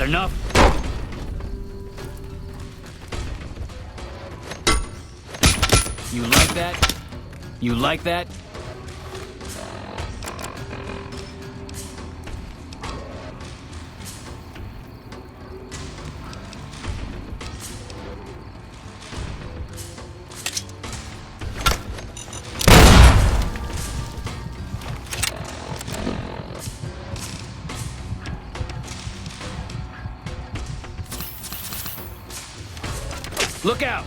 enough? You like that? You like that? Look out!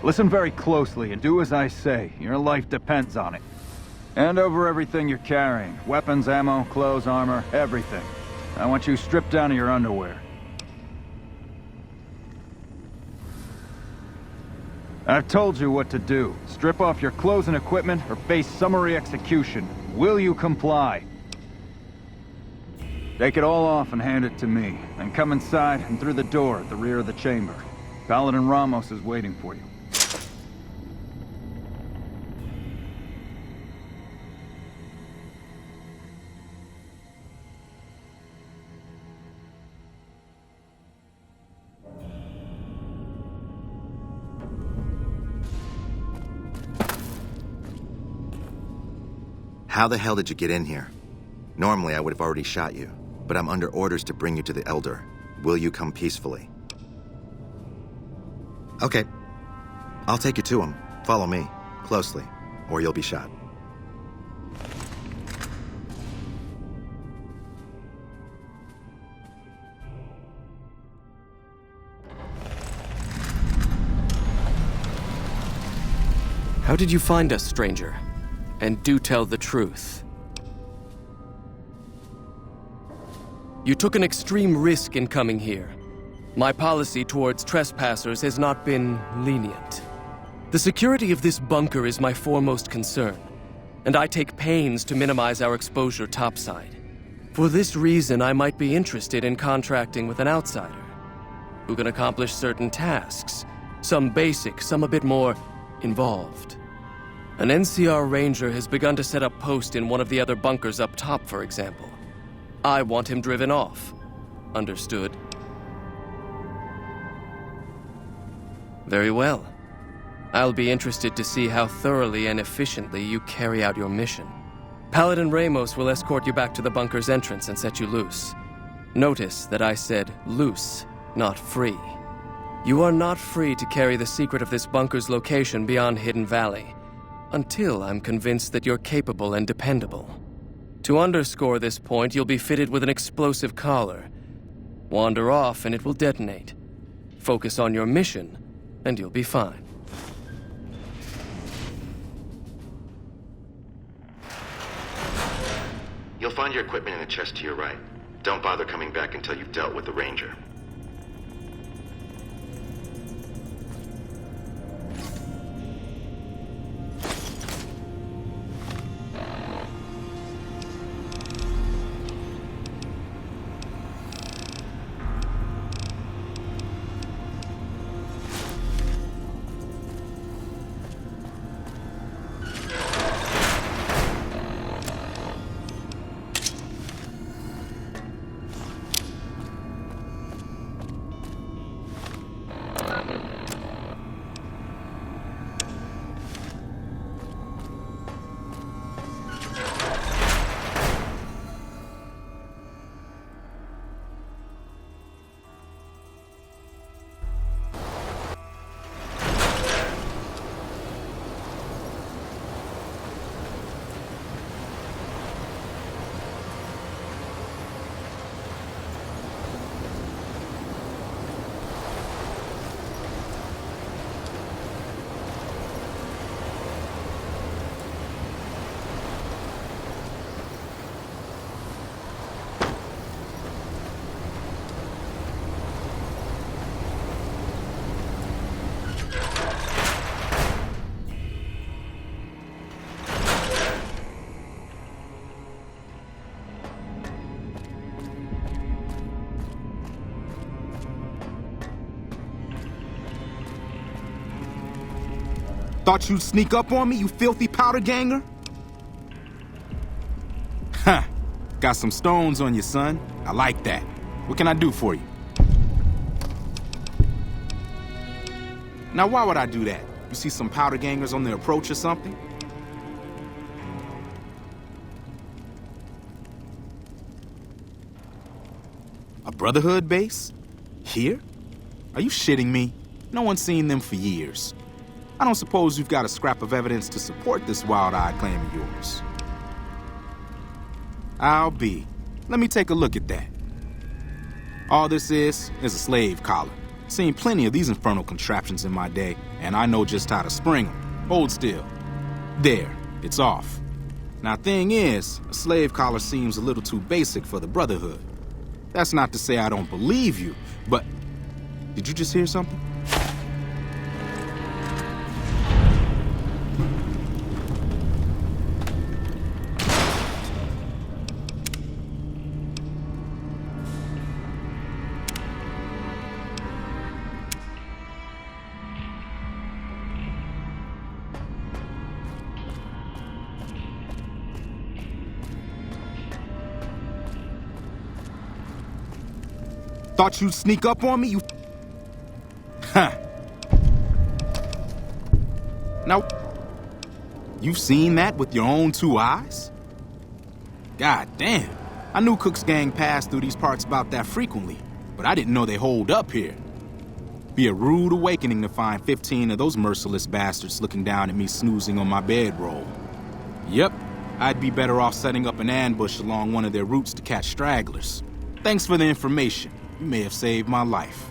Listen very closely and do as I say. Your life depends on it. Hand over everything you're carrying. Weapons, ammo, clothes, armor, everything. I want you stripped down to your underwear. I've told you what to do. Strip off your clothes and equipment or face summary execution. Will you comply? Take it all off and hand it to me. Then come inside and through the door at the rear of the chamber. Paladin Ramos is waiting for you. How the hell did you get in here? Normally, I would have already shot you, but I'm under orders to bring you to the Elder. Will you come peacefully? Okay. I'll take you to him. Follow me, closely, or you'll be shot. How did you find us, stranger? And do tell the truth. You took an extreme risk in coming here. My policy towards trespassers has not been lenient. The security of this bunker is my foremost concern, and I take pains to minimize our exposure topside. For this reason, I might be interested in contracting with an outsider who can accomplish certain tasks, some basic, some a bit more involved. An NCR ranger has begun to set up post in one of the other bunkers up top, for example. I want him driven off. Understood? Very well. I'll be interested to see how thoroughly and efficiently you carry out your mission. Paladin Ramos will escort you back to the bunker's entrance and set you loose. Notice that I said loose, not free. You are not free to carry the secret of this bunker's location beyond Hidden Valley, until I'm convinced that you're capable and dependable. To underscore this point, you'll be fitted with an explosive collar. Wander off and it will detonate. Focus on your mission, and you'll be fine. You'll find your equipment in the chest to your right. Don't bother coming back until you've dealt with the Ranger. Thought you'd sneak up on me, you filthy powder ganger? Huh. Got some stones on you, son. I like that. What can I do for you? Now, why would I do that? You see some powder gangers on the approach or something? A Brotherhood base? Here? Are you shitting me? No one's seen them for years. I don't suppose you've got a scrap of evidence to support this wild-eyed claim of yours. I'll be. Let me take a look at that. All this is a slave collar. Seen plenty of these infernal contraptions in my day, and I know just how to spring them. Hold still. There, it's off. Now, thing is, a slave collar seems a little too basic for the Brotherhood. That's not to say I don't believe you, but... Did you just hear something? Thought you'd sneak up on me, you... Huh. Now, you've seen that with your own 2 eyes? God damn. I knew Cook's gang passed through these parts about that frequently, but I didn't know they holed up here. Be a rude awakening to find 15 of those merciless bastards looking down at me snoozing on my bedroll. Yep, I'd be better off setting up an ambush along one of their routes to catch stragglers. Thanks for the information. You may have saved my life.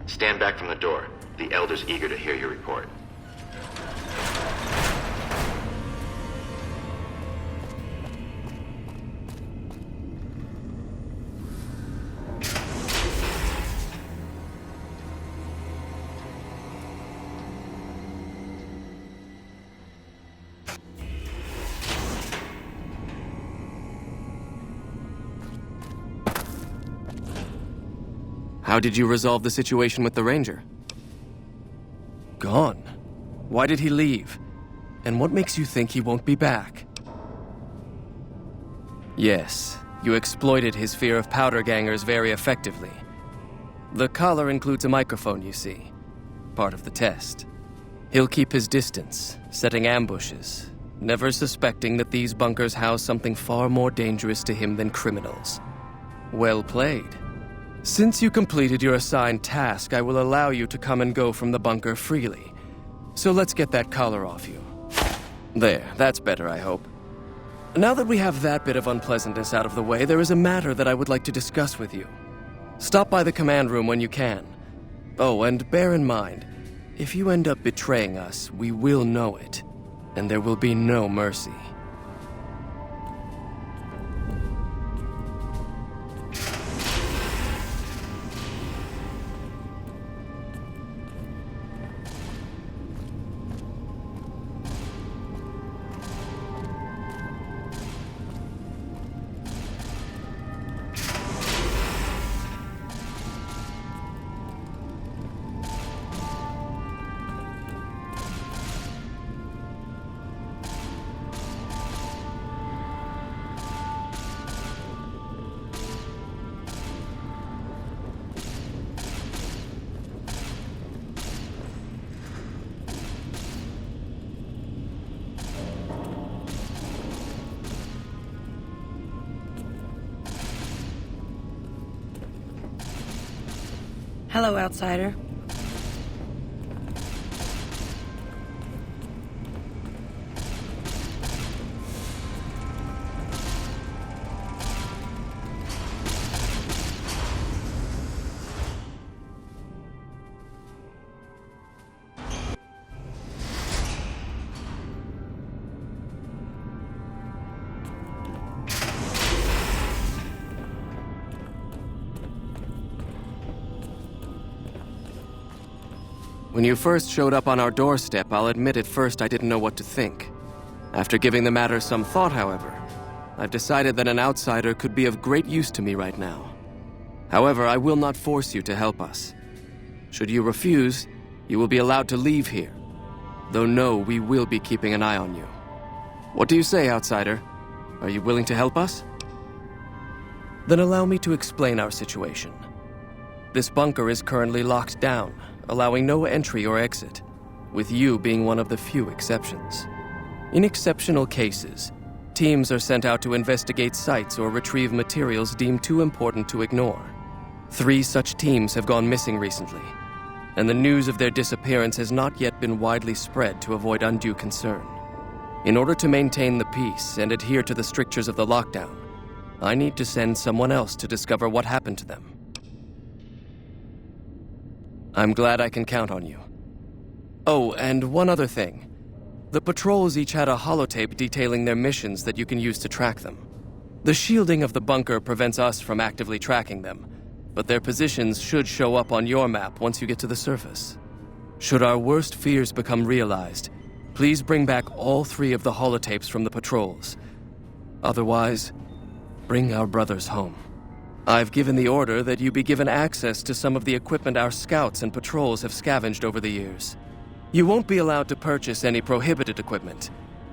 Stand back from the door. The Elder's eager to hear your report. How did you resolve the situation with the Ranger? Gone. Why did he leave? And what makes you think he won't be back? Yes, you exploited his fear of powder gangers very effectively. The collar includes a microphone, you see. Part of the test. He'll keep his distance, setting ambushes, never suspecting that these bunkers house something far more dangerous to him than criminals. Well played. Since you completed your assigned task, I will allow you to come and go from the bunker freely. So let's get that collar off you. There, that's better, I hope. Now that we have that bit of unpleasantness out of the way, there is a matter that I would like to discuss with you. Stop by the command room when you can. Oh, and bear in mind, if you end up betraying us, we will know it, and there will be no mercy. Hello, outsider. When you first showed up on our doorstep, I'll admit at first I didn't know what to think. After giving the matter some thought, however, I've decided that an outsider could be of great use to me right now. However, I will not force you to help us. Should you refuse, you will be allowed to leave here. Though no, we will be keeping an eye on you. What do you say, outsider? Are you willing to help us? Then allow me to explain our situation. This bunker is currently locked down, allowing no entry or exit, with you being one of the few exceptions. In exceptional cases, teams are sent out to investigate sites or retrieve materials deemed too important to ignore. 3 such teams have gone missing recently, and the news of their disappearance has not yet been widely spread to avoid undue concern. In order to maintain the peace and adhere to the strictures of the lockdown, I need to send someone else to discover what happened to them. I'm glad I can count on you. Oh, and one other thing. The patrols each had a holotape detailing their missions that you can use to track them. The shielding of the bunker prevents us from actively tracking them, but their positions should show up on your map once you get to the surface. Should our worst fears become realized, please bring back all 3 of the holotapes from the patrols. Otherwise, bring our brothers home. I've given the order that you be given access to some of the equipment our scouts and patrols have scavenged over the years. You won't be allowed to purchase any prohibited equipment,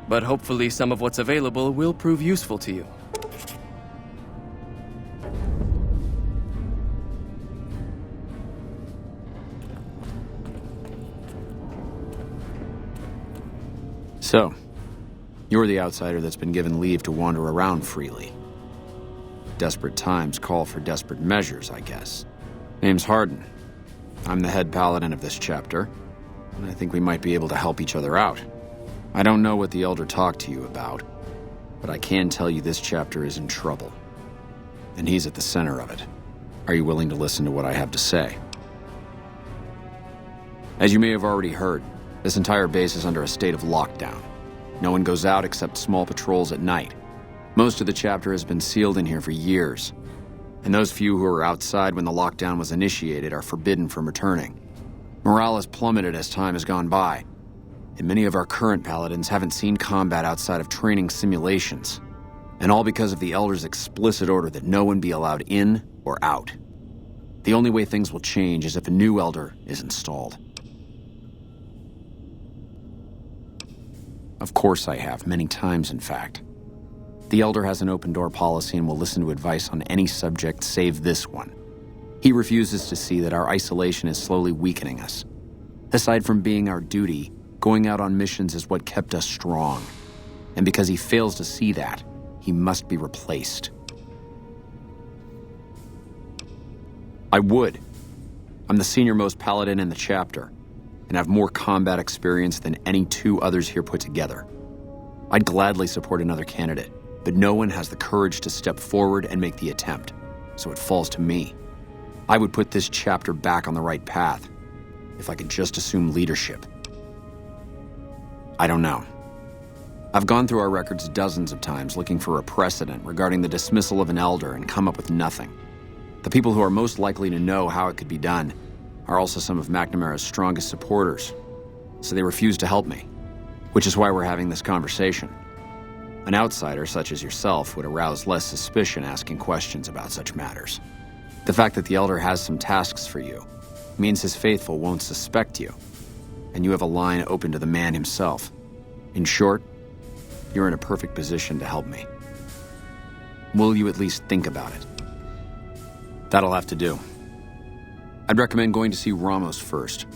but hopefully some of what's available will prove useful to you. So, you're the outsider that's been given leave to wander around freely. Desperate times call for desperate measures, I guess. Name's Hardin. I'm the head paladin of this chapter, and I think we might be able to help each other out. I don't know what the Elder talked to you about, but I can tell you this chapter is in trouble. And he's at the center of it. Are you willing to listen to what I have to say? As you may have already heard, this entire base is under a state of lockdown. No one goes out except small patrols at night. Most of the chapter has been sealed in here for years, and those few who were outside when the lockdown was initiated are forbidden from returning. Morale has plummeted as time has gone by, and many of our current paladins haven't seen combat outside of training simulations, and all because of the Elder's explicit order that no one be allowed in or out. The only way things will change is if a new Elder is installed. Of course I have, many times in fact. The Elder has an open-door policy and will listen to advice on any subject save this one. He refuses to see that our isolation is slowly weakening us. Aside from being our duty, going out on missions is what kept us strong. And because he fails to see that, he must be replaced. I would. I'm the senior-most paladin in the chapter, and have more combat experience than any 2 others here put together. I'd gladly support another candidate, but no one has the courage to step forward and make the attempt, so it falls to me. I would put this chapter back on the right path, if I could just assume leadership. I don't know. I've gone through our records dozens of times looking for a precedent regarding the dismissal of an Elder and come up with nothing. The people who are most likely to know how it could be done are also some of McNamara's strongest supporters, so they refuse to help me, which is why we're having this conversation. An outsider such as yourself would arouse less suspicion asking questions about such matters. The fact that the Elder has some tasks for you means his faithful won't suspect you, and you have a line open to the man himself. In short, you're in a perfect position to help me. Will you at least think about it? That'll have to do. I'd recommend going to see Ramos first.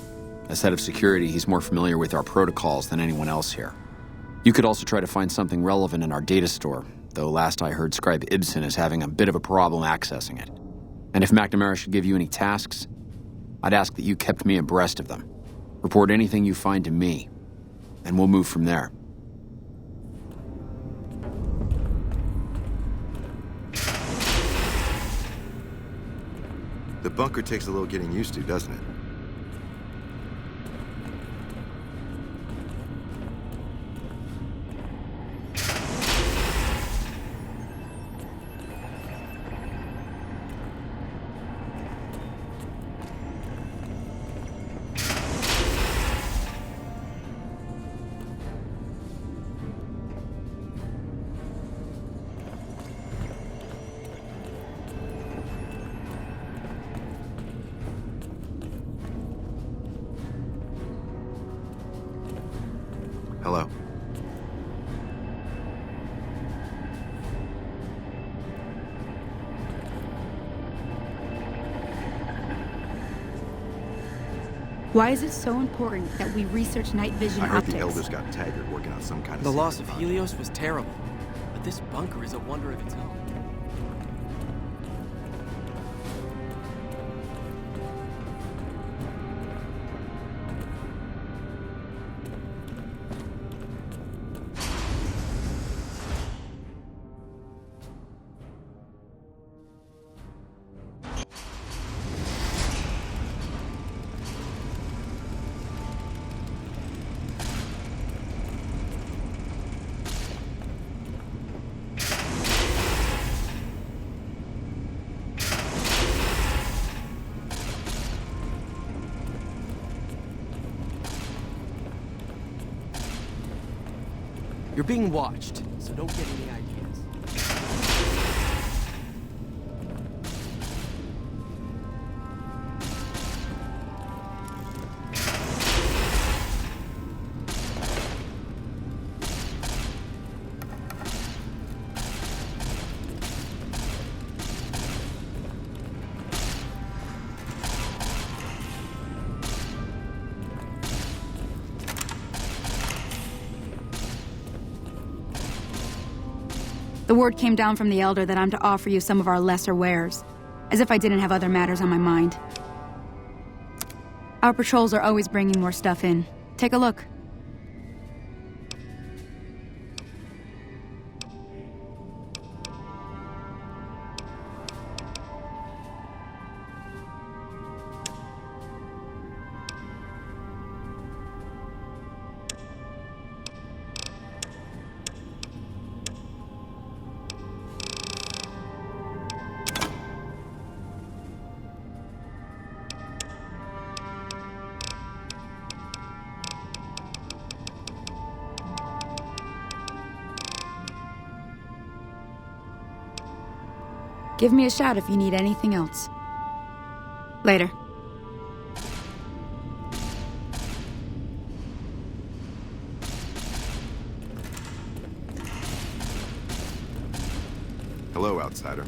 As head of security, he's more familiar with our protocols than anyone else here. You could also try to find something relevant in our data store, though last I heard Scribe Ibsen is having a bit of a problem accessing it. And if McNamara should give you any tasks, I'd ask that you kept me abreast of them. Report anything you find to me, and we'll move from there. The bunker takes a little getting used to, doesn't it? Hello. Why is it so important that we research night vision I heard optics? the Elders got Taggart working on some kind of... The loss secret of body. Helios was terrible, but this bunker is a wonder of its own. You're being watched, so don't get any ideas. The word came down from the Elder that I'm to offer you some of our lesser wares, as if I didn't have other matters on my mind. Our patrols are always bringing more stuff in. Take a look. Give me a shout if you need anything else. Later. Hello, outsider.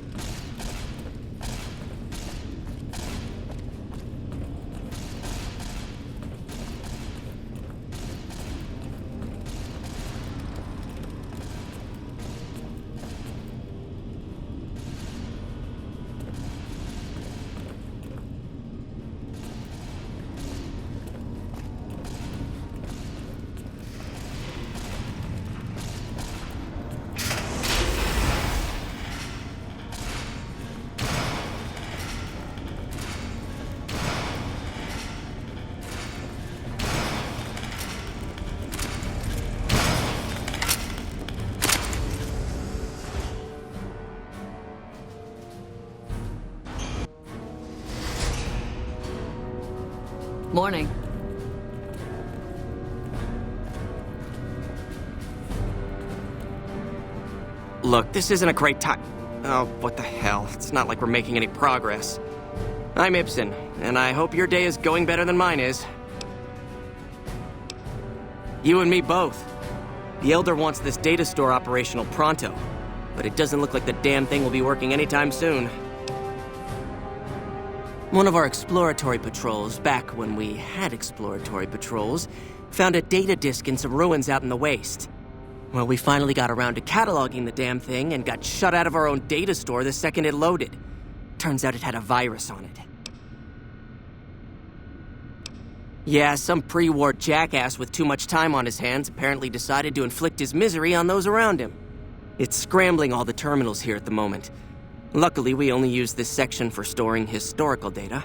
Morning. Look, this isn't a great time. Oh, what the hell? It's not like we're making any progress. I'm Ibsen, and I hope your day is going better than mine is. You and me both. The Elder wants this data store operational pronto, but it doesn't look like the damn thing will be working anytime soon. One of our exploratory patrols, back when we had exploratory patrols, found a data disk in some ruins out in the waste. Well, we finally got around to cataloging the damn thing and got shut out of our own data store the second it loaded. Turns out it had a virus on it. Yeah, some pre-war jackass with too much time on his hands apparently decided to inflict his misery on those around him. It's scrambling all the terminals here at the moment. Luckily, we only use this section for storing historical data.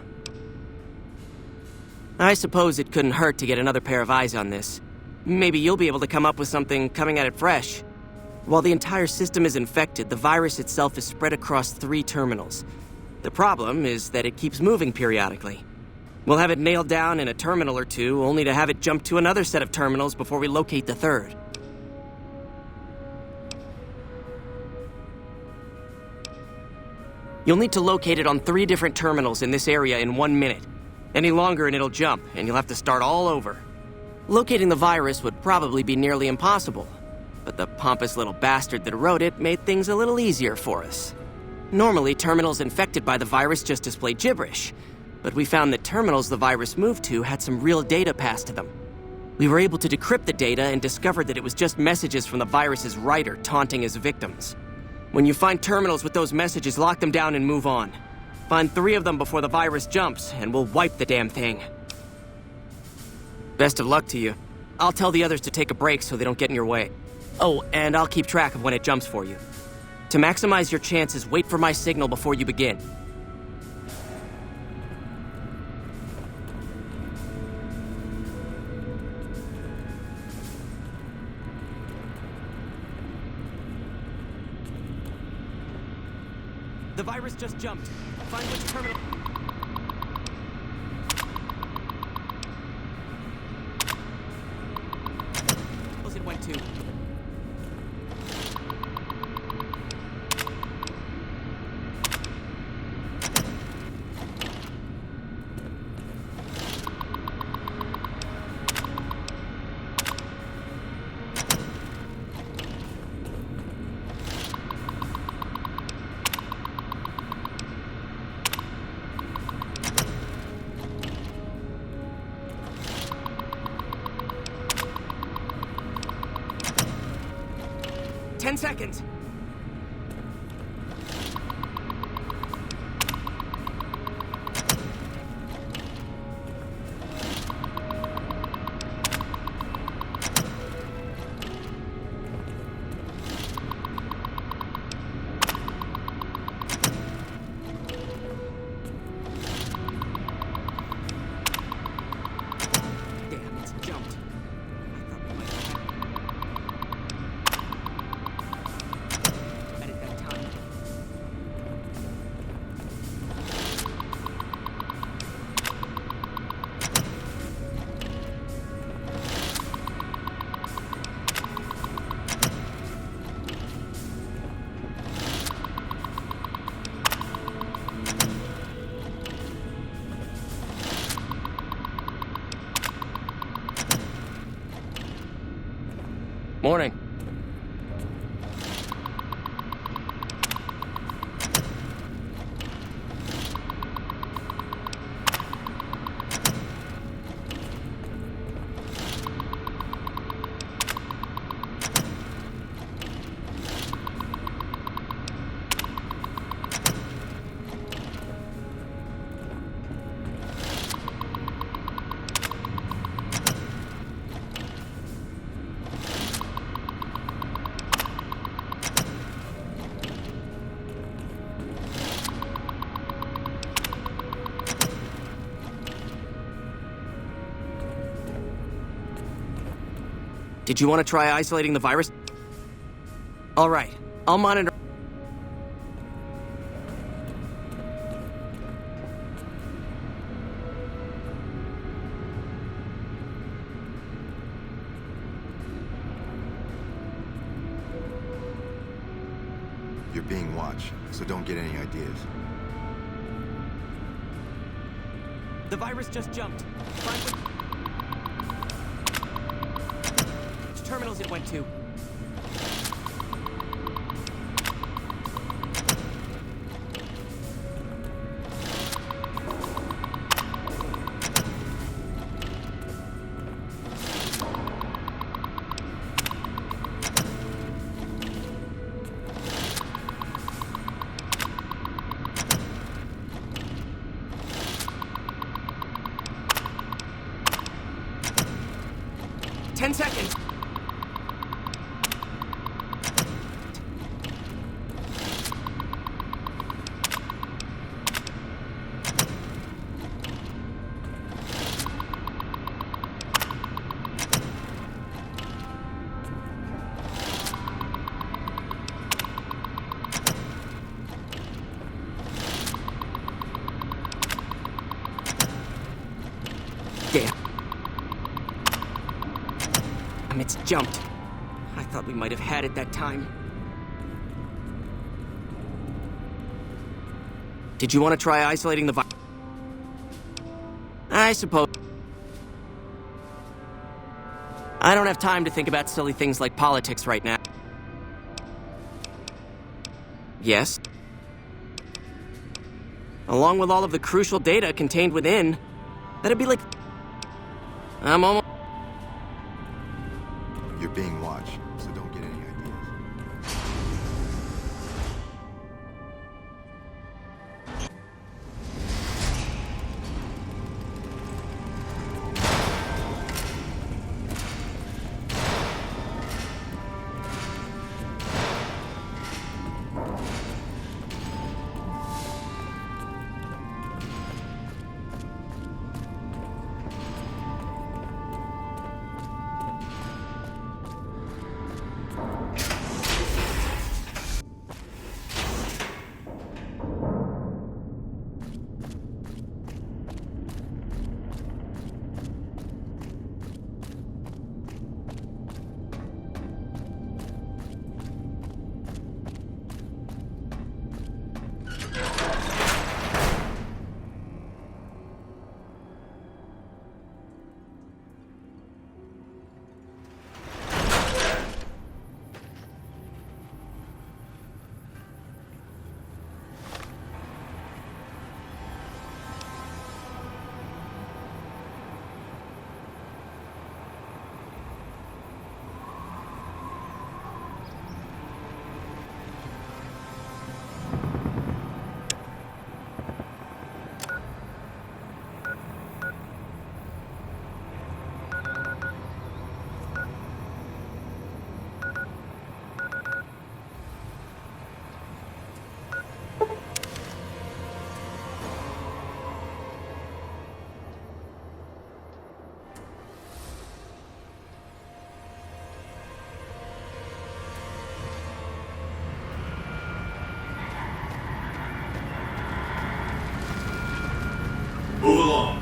I suppose it couldn't hurt to get another pair of eyes on this. Maybe you'll be able to come up with something coming at it fresh. While the entire system is infected, the virus itself is spread across 3 terminals. The problem is that it keeps moving periodically. We'll have it nailed down in a terminal or 2, only to have it jump to another set of terminals before we locate the 3rd. You'll need to locate it on 3 different terminals in this area in 1 minute. Any longer and it'll jump, and you'll have to start all over. Locating the virus would probably be nearly impossible, but the pompous little bastard that wrote it made things a little easier for us. Normally, terminals infected by the virus just display gibberish, but we found that terminals the virus moved to had some real data passed to them. We were able to decrypt the data and discovered that it was just messages from the virus's writer taunting his victims. When you find terminals with those messages, lock them down and move on. Find 3 of them before the virus jumps, and we'll wipe the damn thing. Best of luck to you. I'll tell the others to take a break so they don't get in your way. Oh, and I'll keep track of when it jumps for you. To maximize your chances, wait for my signal before you begin. The virus just jumped. Find which terminal... it went to. Ten seconds. Damn, it's jumped. Morning. Did you want to try isolating the virus? All right, I'll monitor. You're being watched, so don't get any ideas. The virus just jumped. Find which terminals it went to. 10 seconds. It's jumped. I thought we might have had it that time. Did you want to try isolating the I suppose. I don't have time to think about silly things like politics right now. Yes? Along with all of the crucial data contained within, that'd be like... I'm almost... You're being watched, so don't get any ideas. Move along.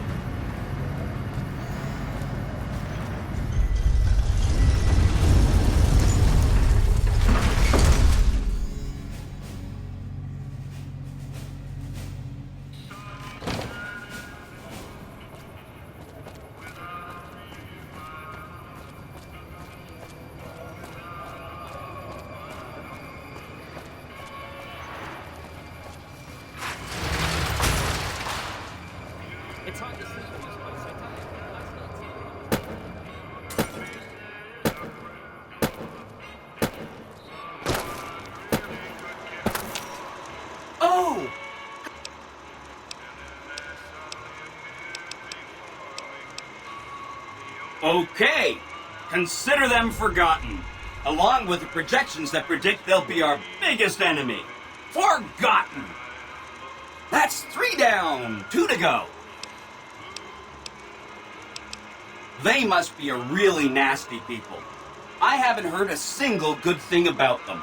It's hard to see. Oh! Okay. Consider them forgotten, along with the projections that predict they'll be our biggest enemy. Forgotten! That's 3 down, 2 to go. They must be a really nasty people. I haven't heard a single good thing about them.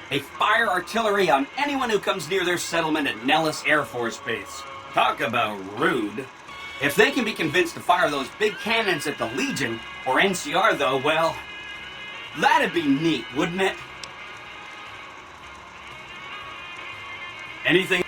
They fire artillery on anyone who comes near their settlement at Nellis Air Force Base. Talk about rude. If they can be convinced to fire those big cannons at the Legion, or NCR though, well, that'd be neat, wouldn't it? Anything?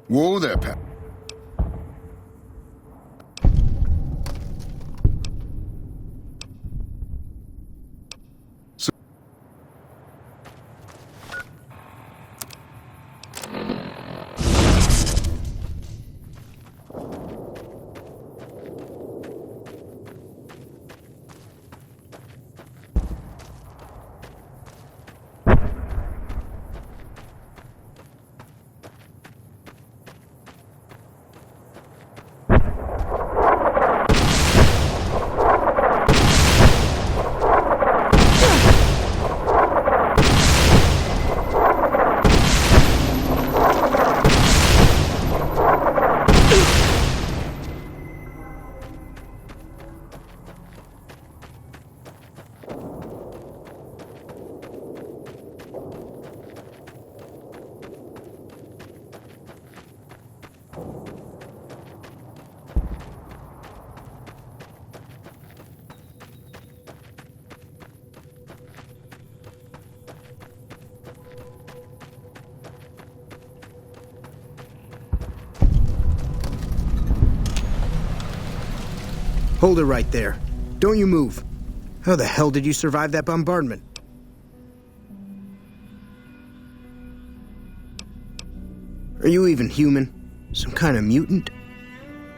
Whoa there, pal. Hold it right there. Don't you move. How the hell did you survive that bombardment? Are you even human? Some kind of mutant?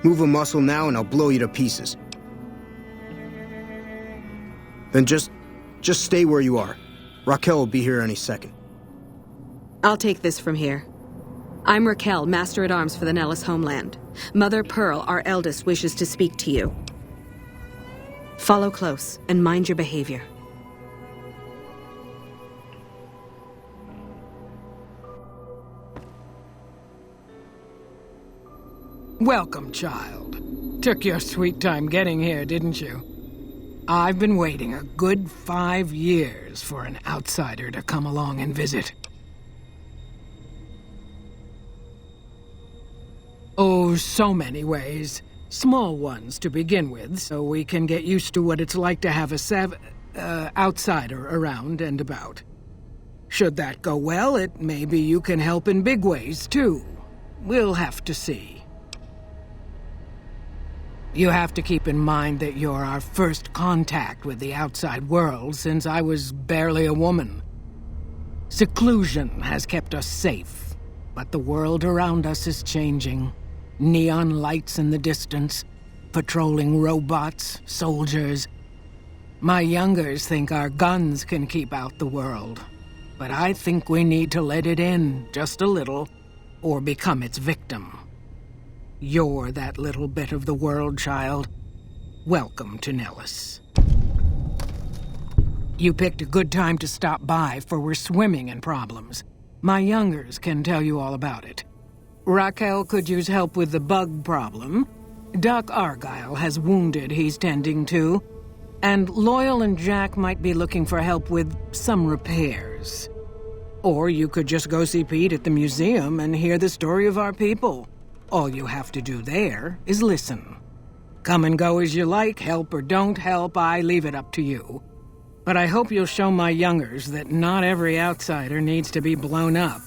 Move a muscle now and I'll blow you to pieces. Then just stay where you are. Raquel will be here any second. I'll take this from here. I'm Raquel, Master-at-Arms for the Nellis homeland. Mother Pearl, our eldest, wishes to speak to you. Follow close and mind your behavior. Welcome, child. Took your sweet time getting here, didn't you? I've been waiting a good 5 years for an outsider to come along and visit. Oh, so many ways. Small ones to begin with, so we can get used to what it's like to have a outsider around and about. Should that go well, it may be you can help in big ways, too. We'll have to see. You have to keep in mind that you're our first contact with the outside world since I was barely a woman. Seclusion has kept us safe, but the world around us is changing. Neon lights in the distance, patrolling robots, soldiers. My youngers think our guns can keep out the world, but I think we need to let it in just a little, or become its victim. You're that little bit of the world, child. Welcome to Nellis. You picked a good time to stop by, for we're swimming in problems. My youngers can tell you all about it. Raquel could use help with the bug problem. Doc Argyle has wounded he's tending to. And Loyal and Jack might be looking for help with some repairs. Or you could just go see Pete at the museum and hear the story of our people. All you have to do there is listen. Come and go as you like, help or don't help, I leave it up to you. But I hope you'll show my youngers that not every outsider needs to be blown up.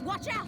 Watch out!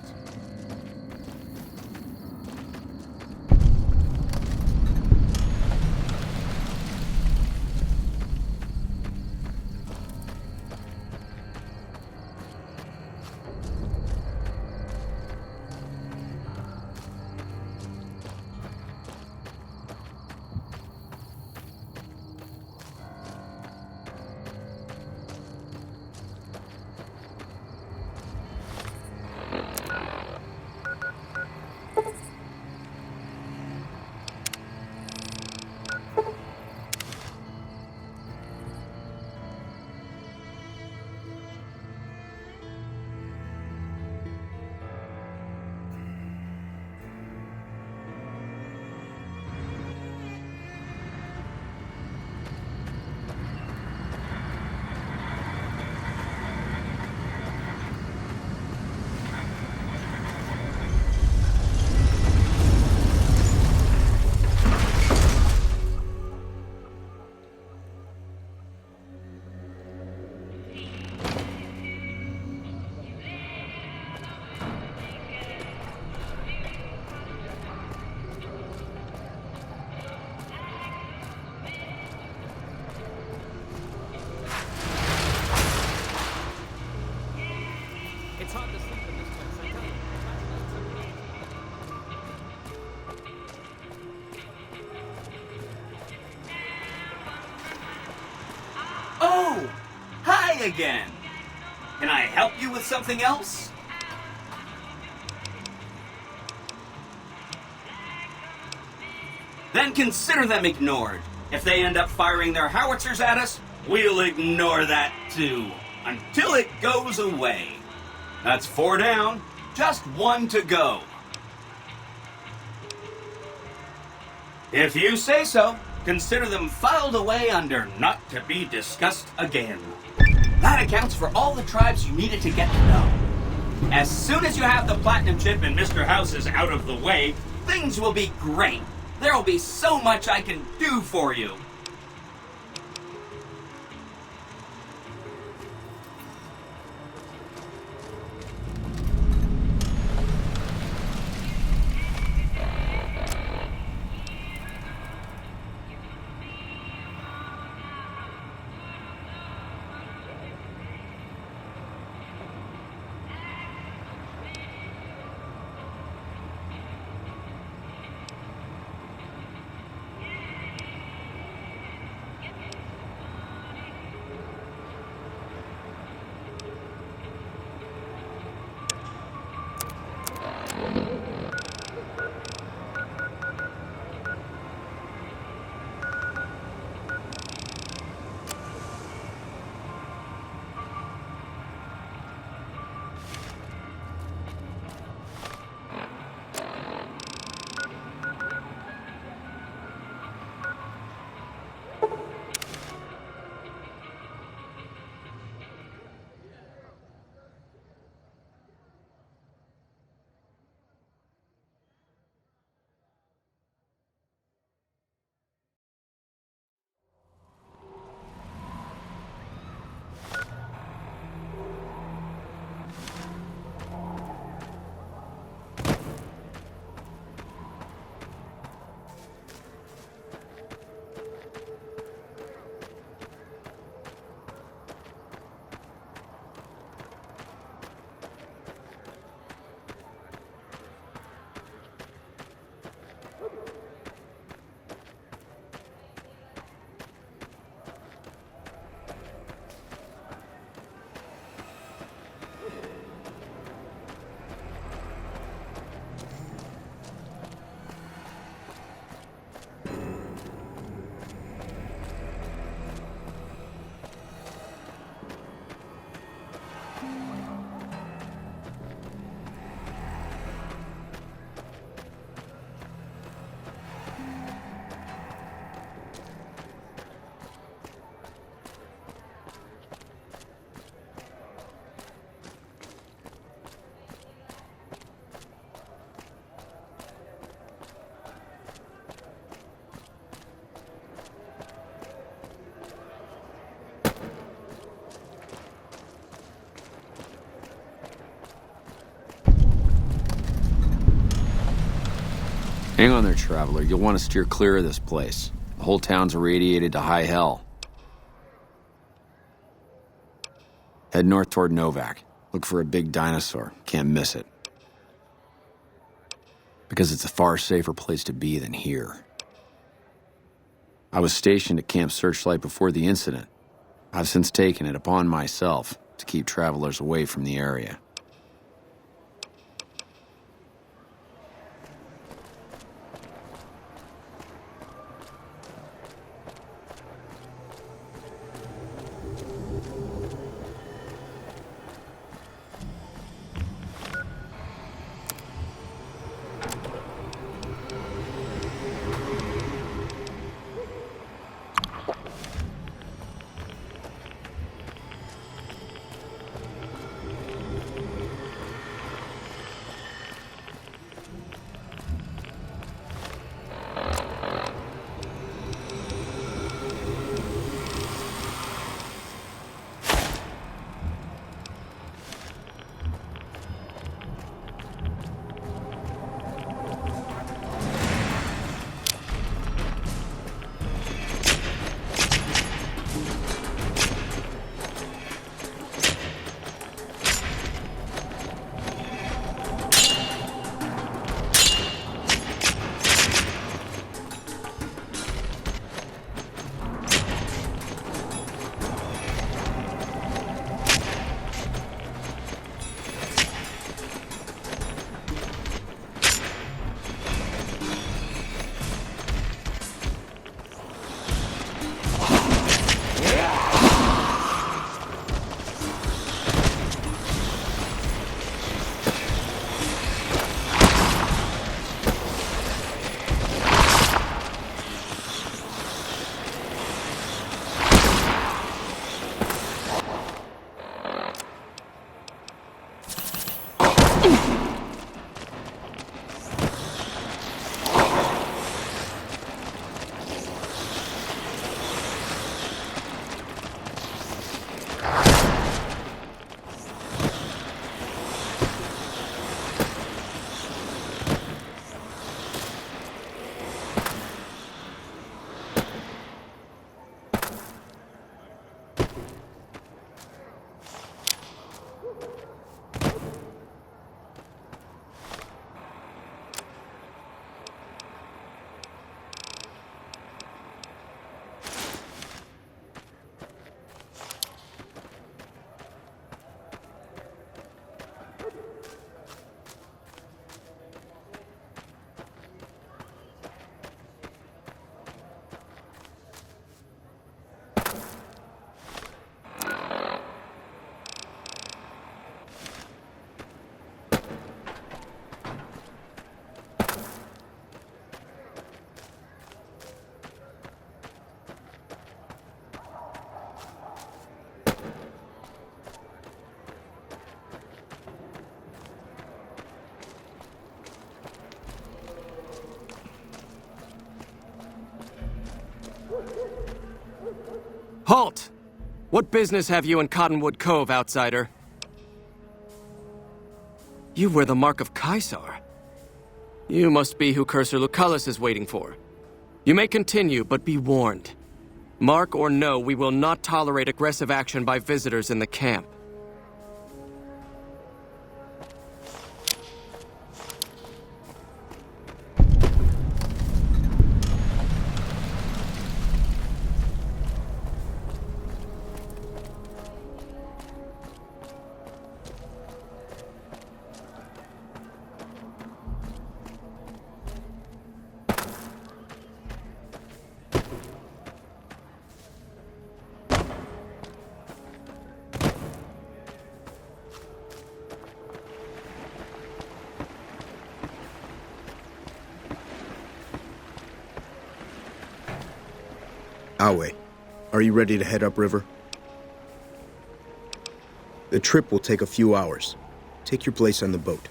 It's hard to sleep in this place, I tell you. Oh! Hi again! Can I help you with something else? Then consider them ignored. If they end up firing their howitzers at us, we'll ignore that too. Until it goes away. That's 4 down, just 1 to go. If you say so, consider them filed away under not to be discussed again. That accounts for all the tribes you needed to get to know. As soon as you have the platinum chip and Mr. House is out of the way, things will be great. There'll be so much I can do for you. Hang on there, traveler. You'll want to steer clear of this place. The whole town's irradiated to high hell. Head north toward Novak. Look for a big dinosaur. Can't miss it. Because it's a far safer place to be than here. I was stationed at Camp Searchlight before the incident. I've since taken it upon myself to keep travelers away from the area. Halt! What business have you in Cottonwood Cove, outsider? You wear the mark of Caesar. You must be who Cursor Lucullus is waiting for. You may continue, but be warned. Mark or no, we will not tolerate aggressive action by visitors in the camp. Awe, are you ready to head upriver? The trip will take a few hours. Take your place on the boat.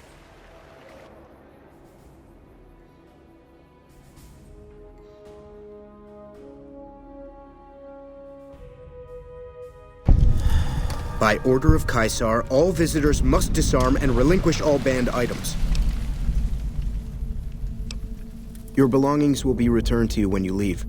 By order of Caesar, all visitors must disarm and relinquish all banned items. Your belongings will be returned to you when you leave.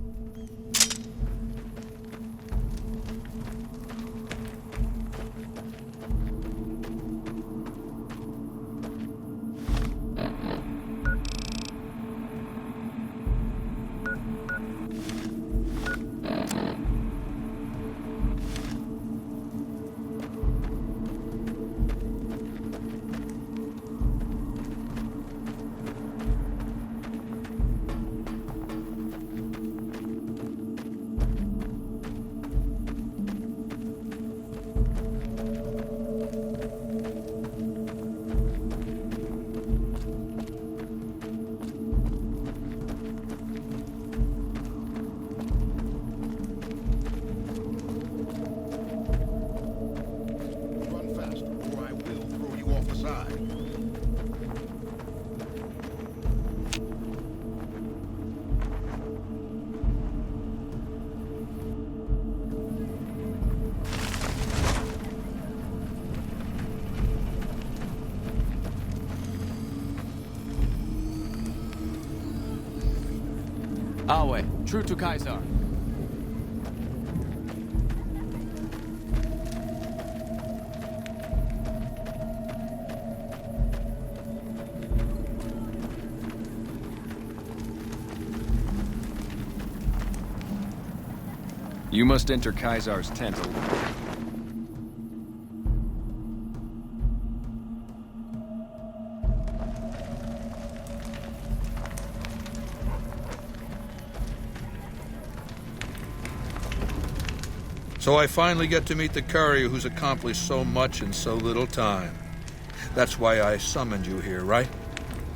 Alway, true to Caesar. You must enter Caesar's tent. So I finally get to meet the courier who's accomplished so much in so little time. That's why I summoned you here, right?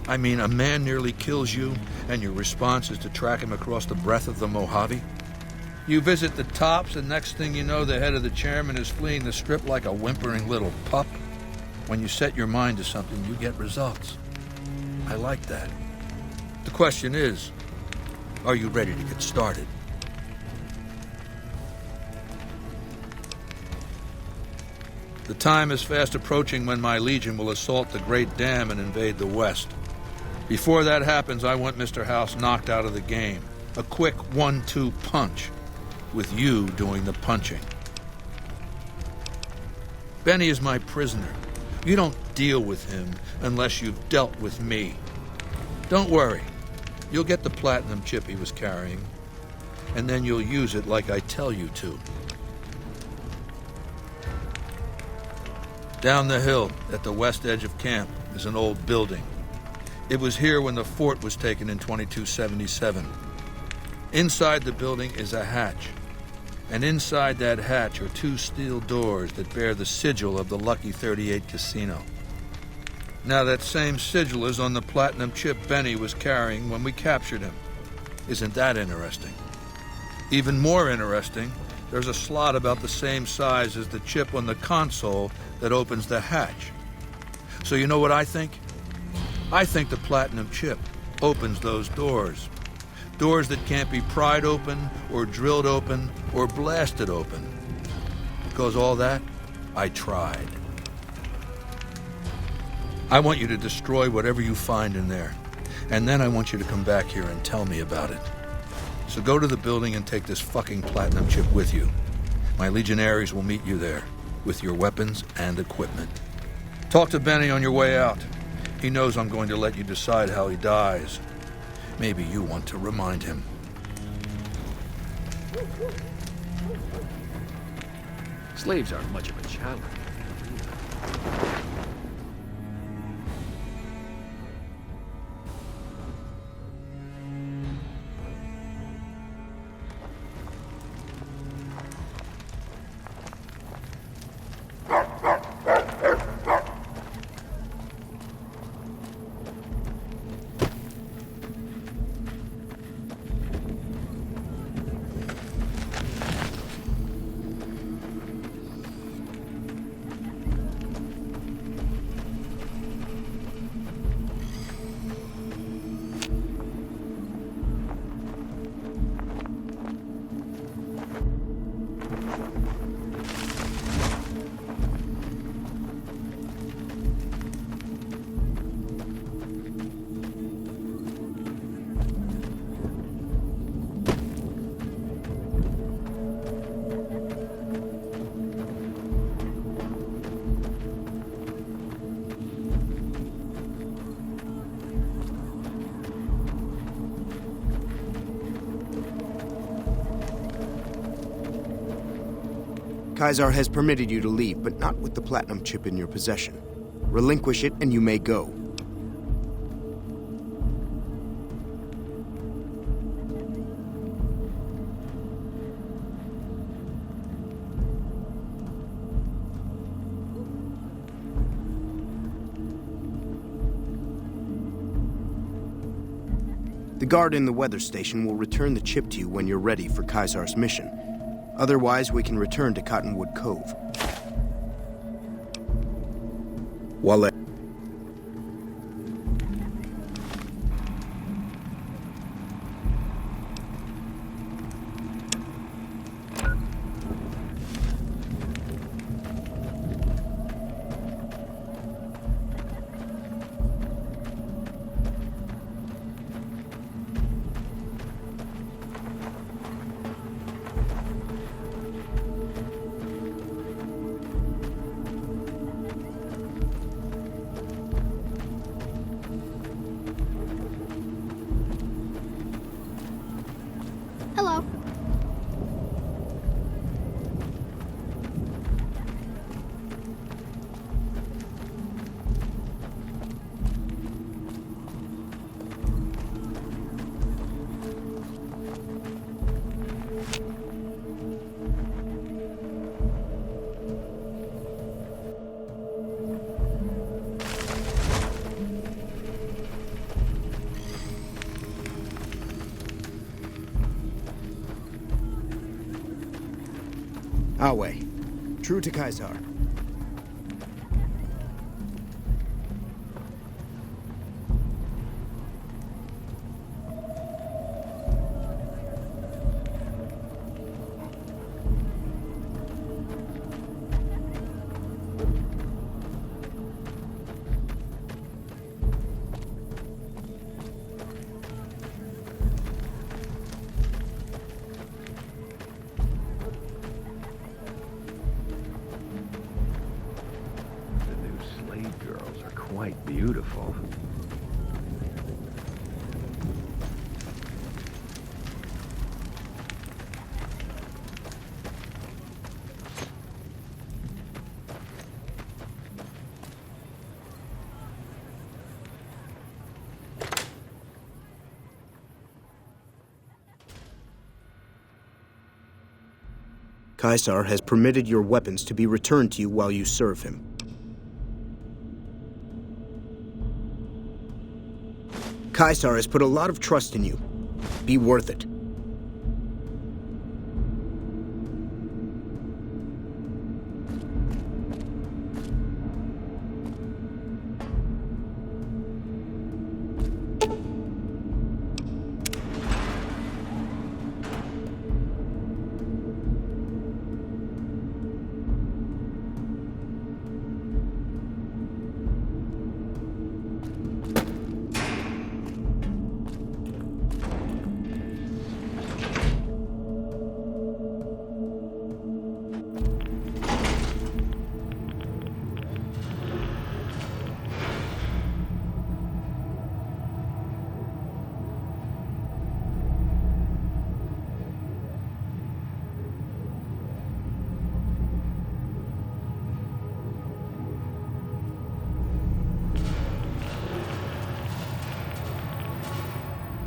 I mean, a man nearly kills you, and your response is to track him across the breadth of the Mojave? You visit the tops, and next thing you know, the head of the chairman is fleeing the strip like a whimpering little pup. When you set your mind to something, you get results. I like that. The question is, are you ready to get started? The time is fast approaching when my legion will assault the Great Dam and invade the West. Before that happens, I want Mr. House knocked out of the game. A quick 1-2 punch, with you doing the punching. Benny is my prisoner. You don't deal with him unless you've dealt with me. Don't worry. You'll get the platinum chip he was carrying, and then you'll use it like I tell you to. Down the hill, at the west edge of camp, is an old building. It was here when the fort was taken in 2277. Inside the building is a hatch, and inside that hatch are 2 steel doors that bear the sigil of the Lucky 38 Casino. Now that same sigil is on the platinum chip Benny was carrying when we captured him. Isn't that interesting? Even more interesting, there's a slot about the same size as the chip on the console that opens the hatch. So you know what I think? I think the platinum chip opens those doors. Doors that can't be pried open, or drilled open, or blasted open. Because all that, I tried. I want you to destroy whatever you find in there. And then I want you to come back here and tell me about it. So go to the building and take this fucking platinum chip with you. My legionaries will meet you there, with your weapons and equipment. Talk to Benny on your way out. He knows I'm going to let you decide how he dies. Maybe you want to remind him. Slaves aren't much of a challenge. Caesar has permitted you to leave, but not with the platinum chip in your possession. Relinquish it and you may go. The guard in the weather station will return the chip to you when you're ready for Caesar's mission. Otherwise, we can return to Cottonwood Cove. Wale. Hello. Our way. True to Caesar. Quite beautiful. Caesar has permitted your weapons to be returned to you while you serve him. Caesar has put a lot of trust in you. Be worth it.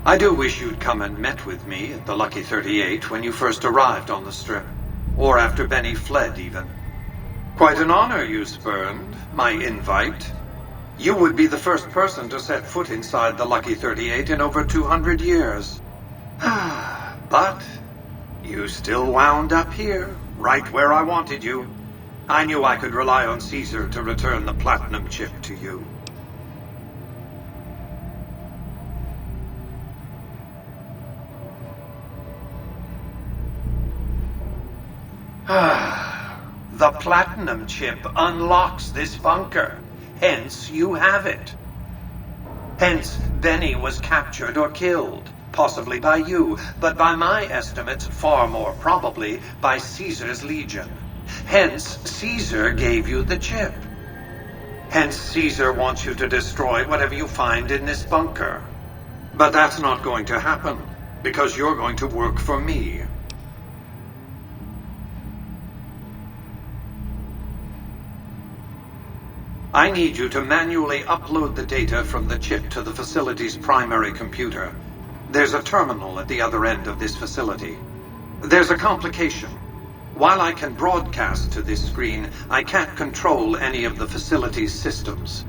I do wish you'd come and met with me at the Lucky 38 when you first arrived on the Strip. Or after Benny fled, even. Quite an honor you spurned, my invite. You would be the first person to set foot inside the Lucky 38 in over 200 years. But you still wound up here, right where I wanted you. I knew I could rely on Caesar to return the platinum chip to you. The platinum chip unlocks this bunker. Hence, you have it. Hence, Benny was captured or killed. Possibly by you, but by my estimates, far more probably by Caesar's legion. Hence, Caesar gave you the chip. Hence, Caesar wants you to destroy whatever you find in this bunker. But that's not going to happen, because you're going to work for me. I need you to manually upload the data from the chip to the facility's primary computer. There's a terminal at the other end of this facility. There's a complication. While I can broadcast to this screen, I can't control any of the facility's systems.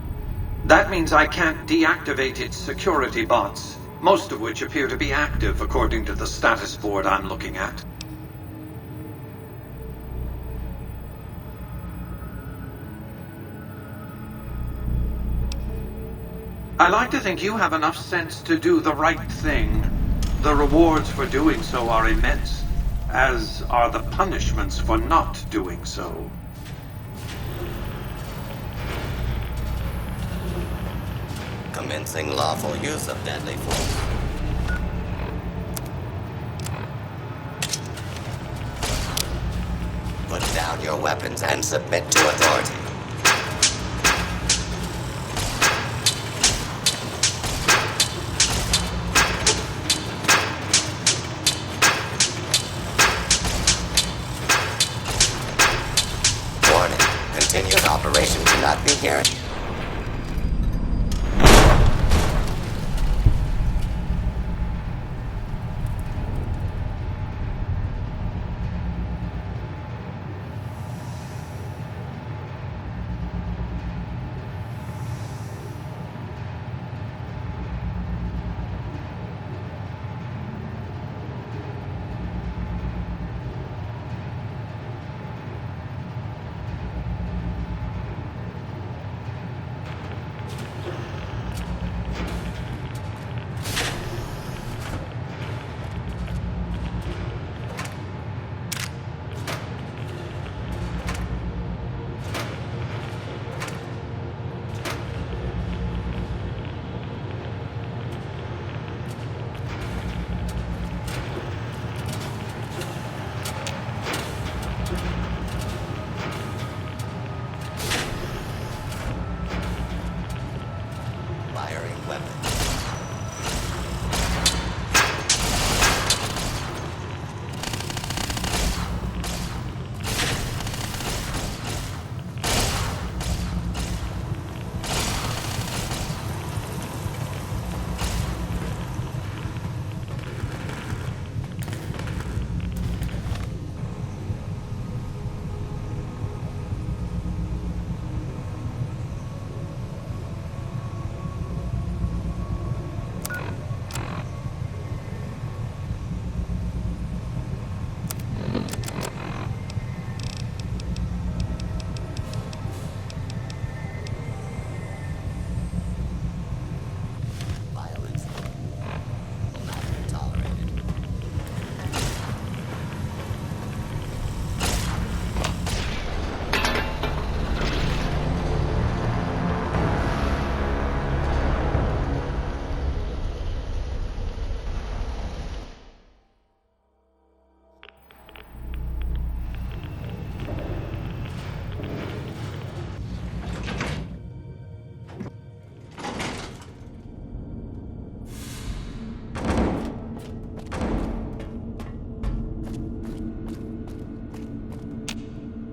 That means I can't deactivate its security bots, most of which appear to be active according to the status board I'm looking at. I like to think you have enough sense to do the right thing. The rewards for doing so are immense, as are the punishments for not doing so. Commencing lawful use of deadly force. Put down your weapons and submit to authority. Warning. Continuous operation cannot be guaranteed.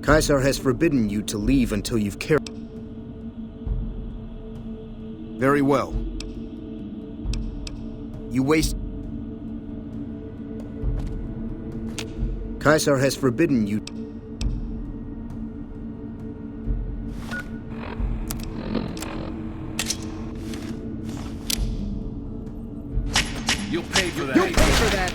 Caesar has forbidden you to leave until you've carried... Very well. You waste... Caesar has forbidden you... You'll pay for that. You'll pay for that!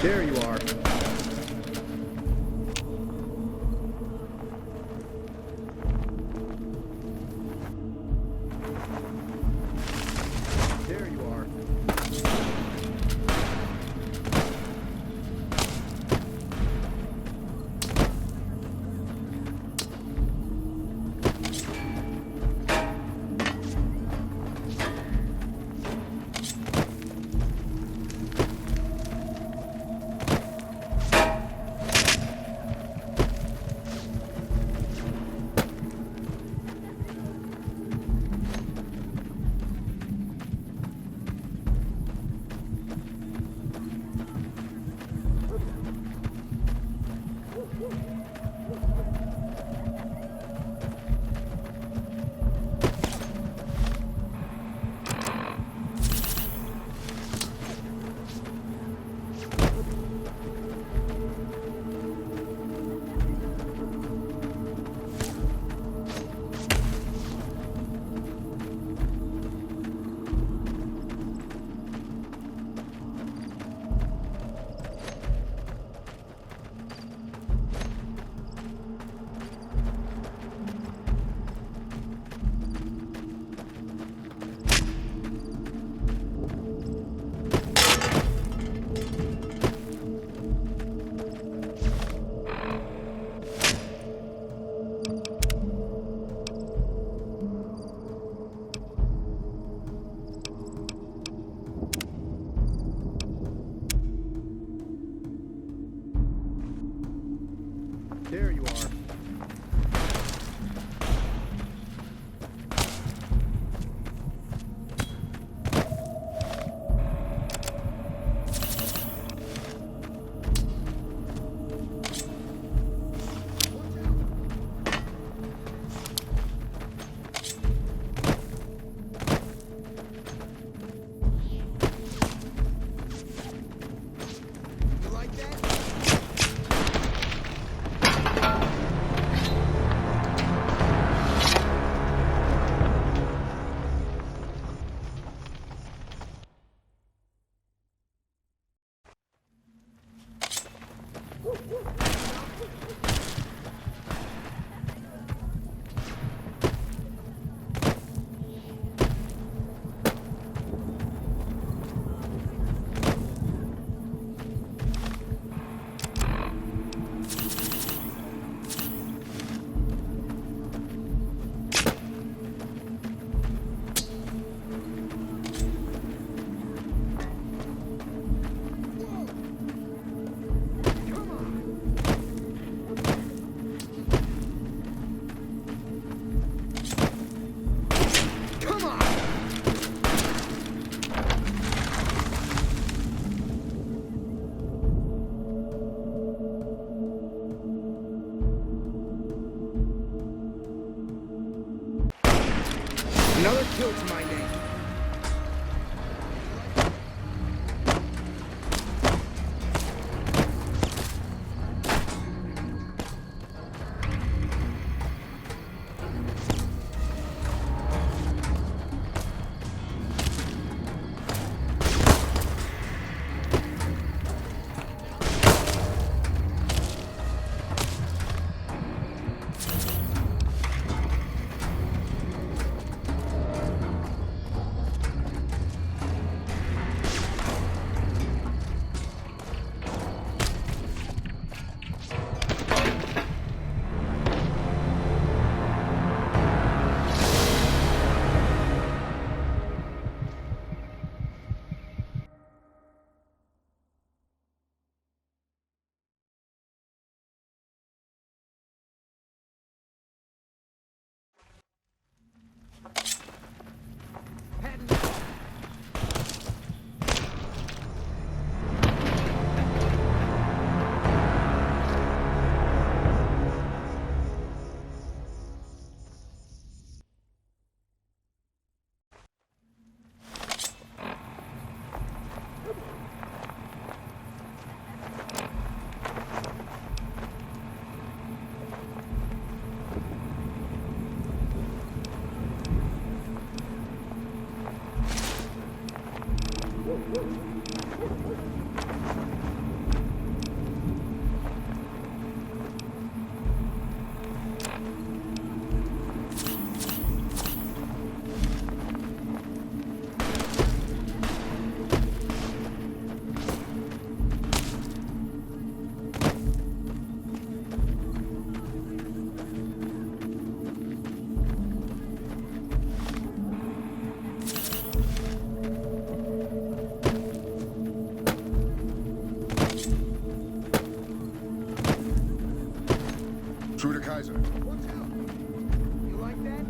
There you are. There you are. There you are. You like that? Another kill to my name. True to Kaiser. Watch out. You like that?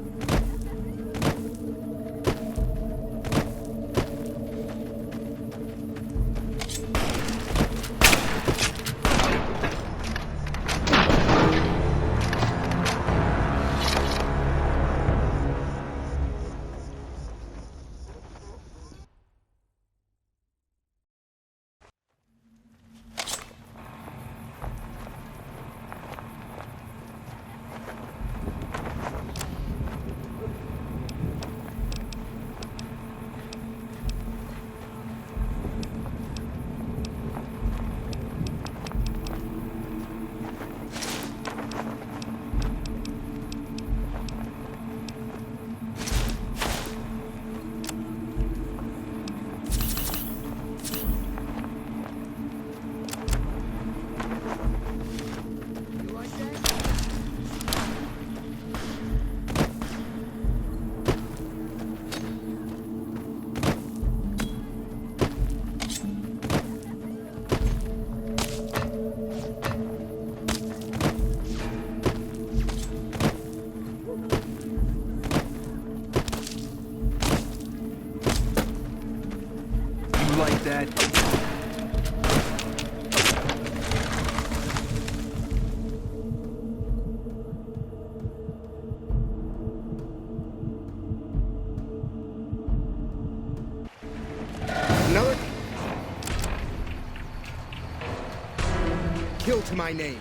Another kill to my name.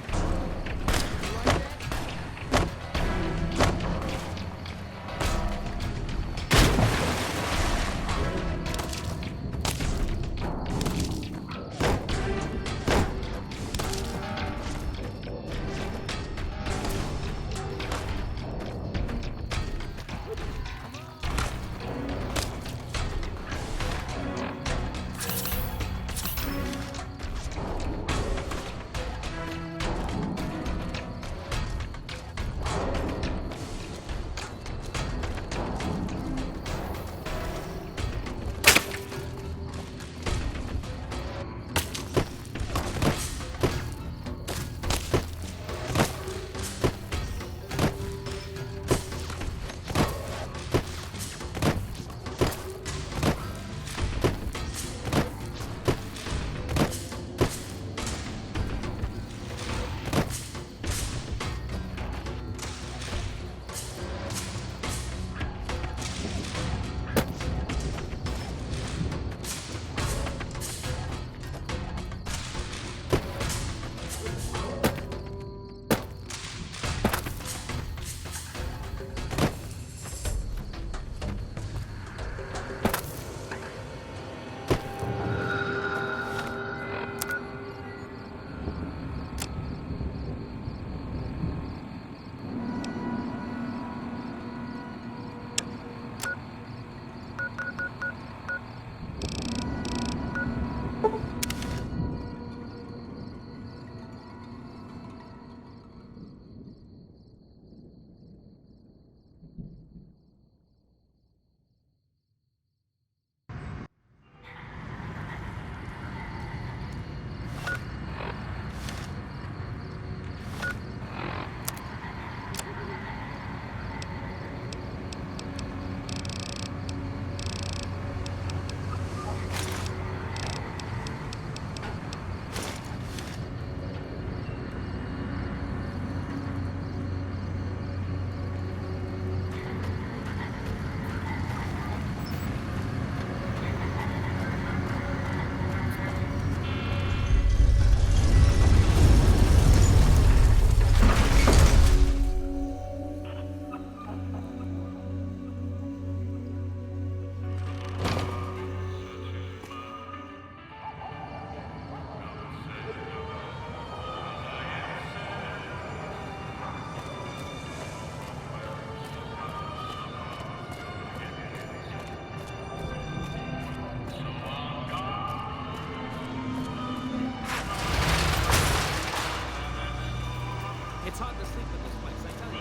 It's hard to sleep in this place, I tell you.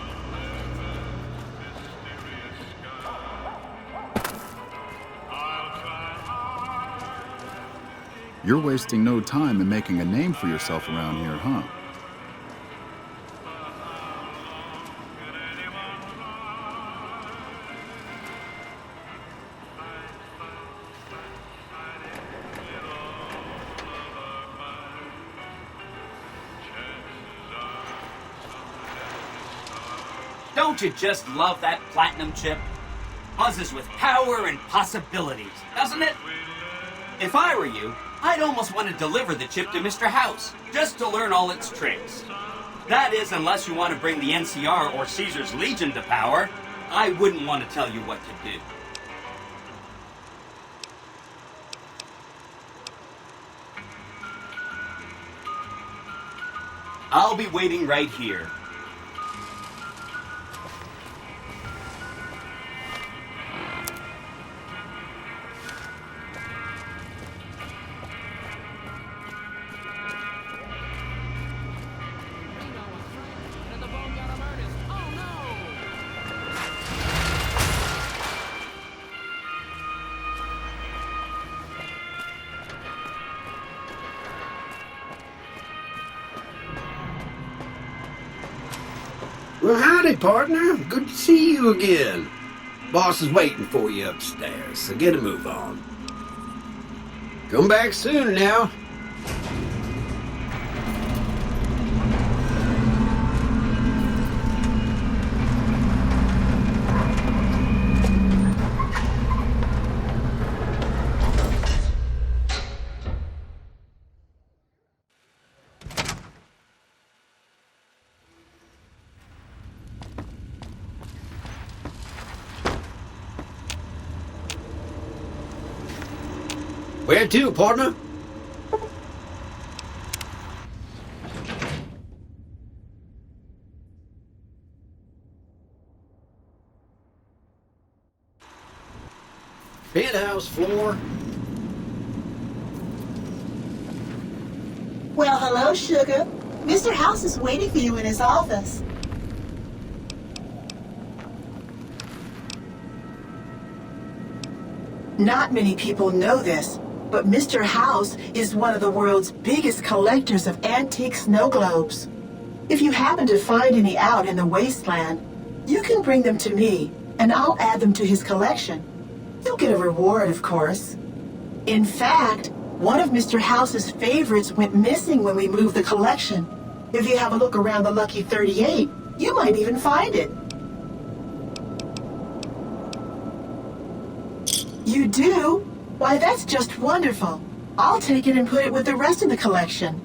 You're wasting no time in making a name for yourself around here, huh? Don't you just love that platinum chip? Buzzes with power and possibilities, doesn't it? If I were you, I'd almost want to deliver the chip to Mr. House, just to learn all its tricks. That is, unless you want to bring the NCR or Caesar's Legion to power. I wouldn't want to tell you what to do. I'll be waiting right here. Well, howdy, partner. Good to see you again. Boss is waiting for you upstairs, so get a move on. Come back soon now. Where to, partner? Penthouse floor. Well, hello, sugar. Mr. House is waiting for you in his office. Not many people know this, but Mr. House is one of the world's biggest collectors of antique snow globes. If you happen to find any out in the wasteland, you can bring them to me, and I'll add them to his collection. You'll get a reward, of course. In fact, one of Mr. House's favorites went missing when we moved the collection. If you have a look around the Lucky 38, you might even find it. You do? Why, that's just wonderful. I'll take it and put it with the rest of the collection.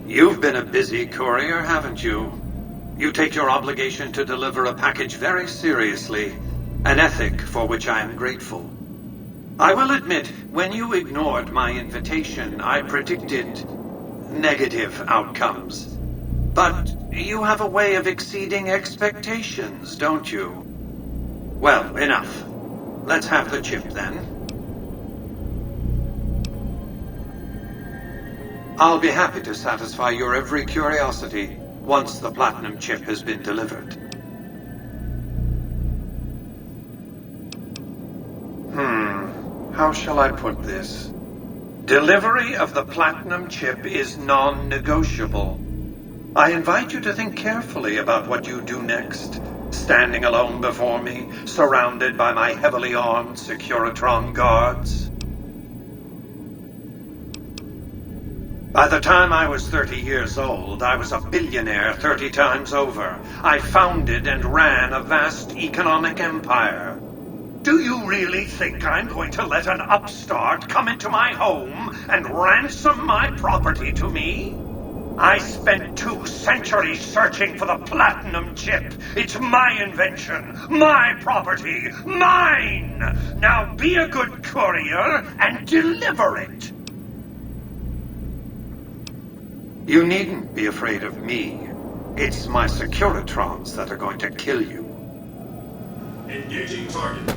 You've been a busy courier, haven't you? You take your obligation to deliver a package very seriously, an ethic for which I am grateful. I will admit, when you ignored my invitation, I predicted negative outcomes. But you have a way of exceeding expectations, don't you? Well, enough. Let's have the chip then. I'll be happy to satisfy your every curiosity once the platinum chip has been delivered. How shall I put this? Delivery of the platinum chip is non-negotiable. I invite you to think carefully about what you do next, standing alone before me, surrounded by my heavily armed Securitron guards. By the time I was 30 years old, I was a billionaire 30 times over. I founded and ran a vast economic empire. Do you really think I'm going to let an upstart come into my home and ransom my property to me? I spent 2 centuries searching for the platinum chip. It's my invention, my property, mine! Now be a good courier and deliver it! You needn't be afraid of me. It's my Securitrons that are going to kill you. Engaging target.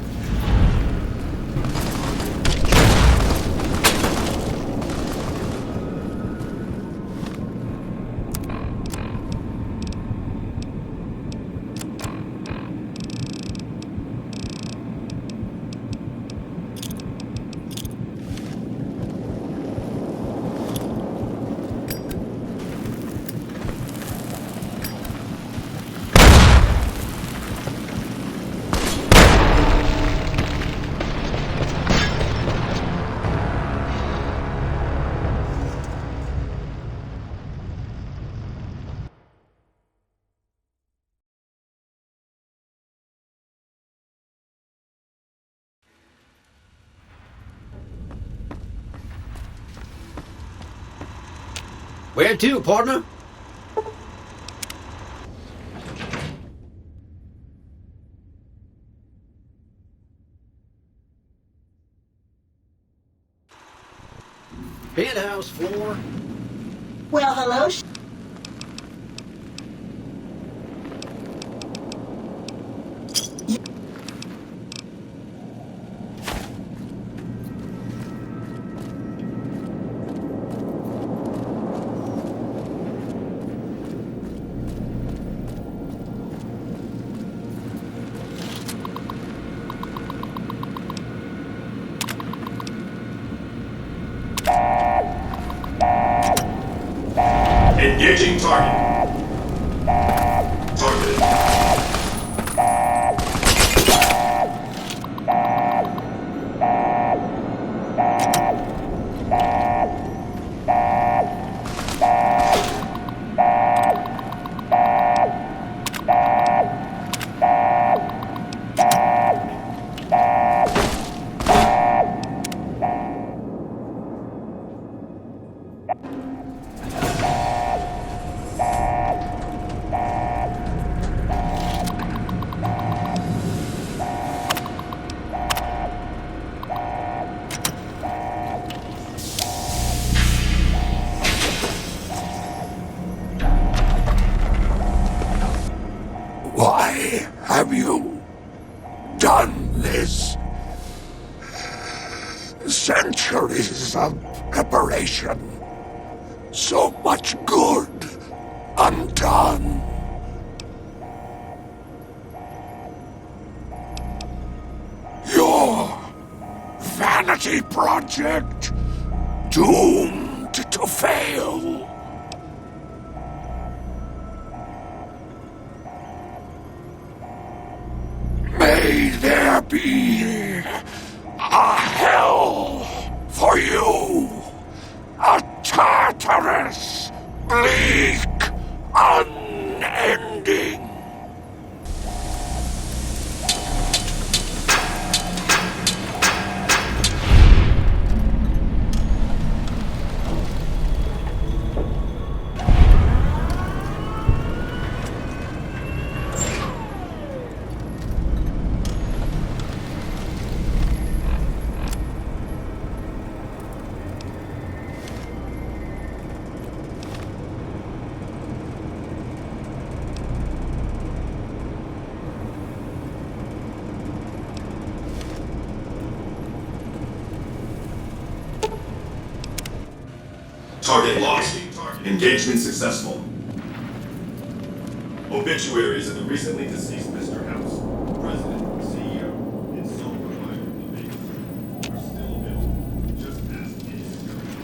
Where to, partner? Penthouse floor. Well, hello. Engaging target. Why have you done this? Centuries of preparation. So much good undone. Your vanity project doomed to fail. May there be a hell for you, a Tartarus bleak, unending. Target lost. Engagement successful. Obituaries of the recently deceased Mr. House, President, CEO, and sole provider of the base are still available. Just ask any security.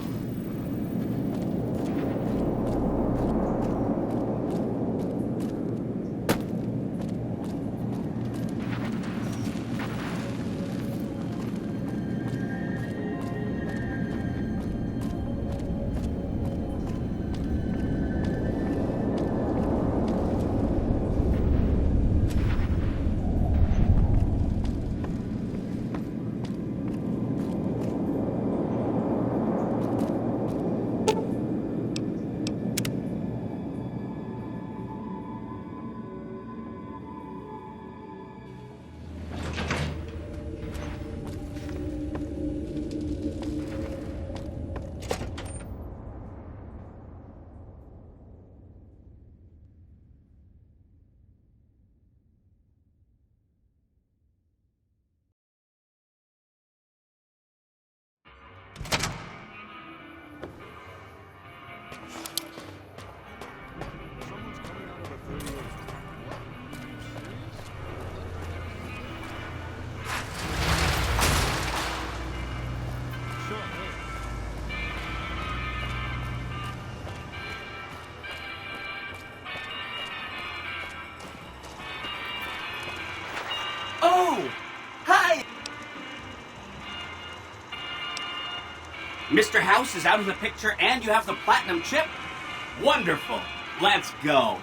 Mr. House is out of the picture and you have the platinum chip? Wonderful. Let's go.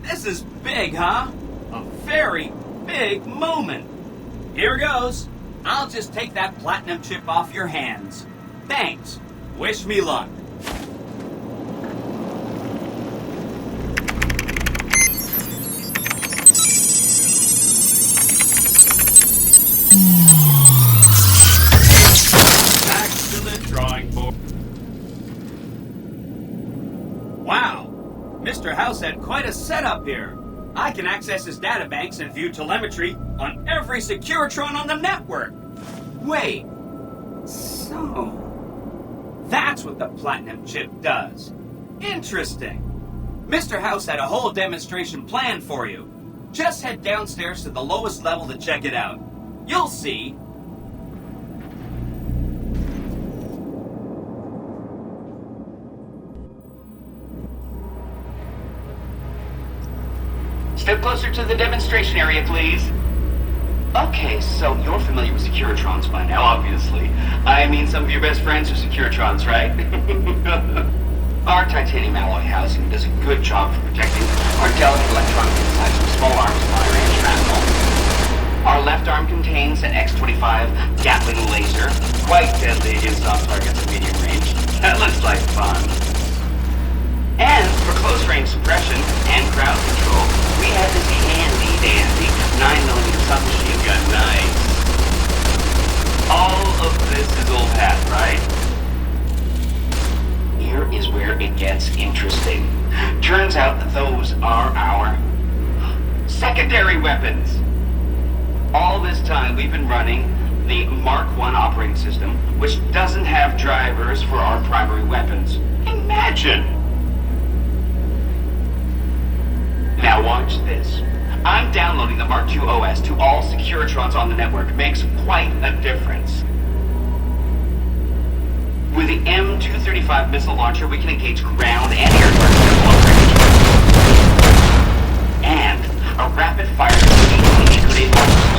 This is big, huh? A very big moment. Here goes. I'll just take that platinum chip off your hands. Thanks. Wish me luck. Back to the drawing board. Wow. Mr. House had quite a setup here. I can access his databanks and view telemetry on every Securitron on the network. Wait. So, that's what the platinum chip does. Interesting. Mr. House had a whole demonstration planned for you. Just head downstairs to the lowest level to check it out. You'll see. Step closer to the demonstration area, please. Okay, so you're familiar with Securitrons by now, obviously. I mean, some of your best friends are Securitrons, right? Our titanium alloy housing does a good job for protecting our delicate electronic insides from small arms fire-range shrapnel. Our left arm contains an X-25 Gatling laser, quite deadly against soft targets at medium range. That looks like fun. And for close-range suppression and crowd control, we have this handy-dandy 9mm submachine gun. Nice. All of this is old hat, right? Here is where it gets interesting. Turns out that those are our secondary weapons. All this time we've been running the Mark I operating system, which doesn't have drivers for our primary weapons. Imagine! Now watch this. I'm downloading the Mark II OS to all Securitrons on the network. Makes quite a difference. With the M235 missile launcher, we can engage ground and air targets at long range. And a rapid-fire grenade launcher system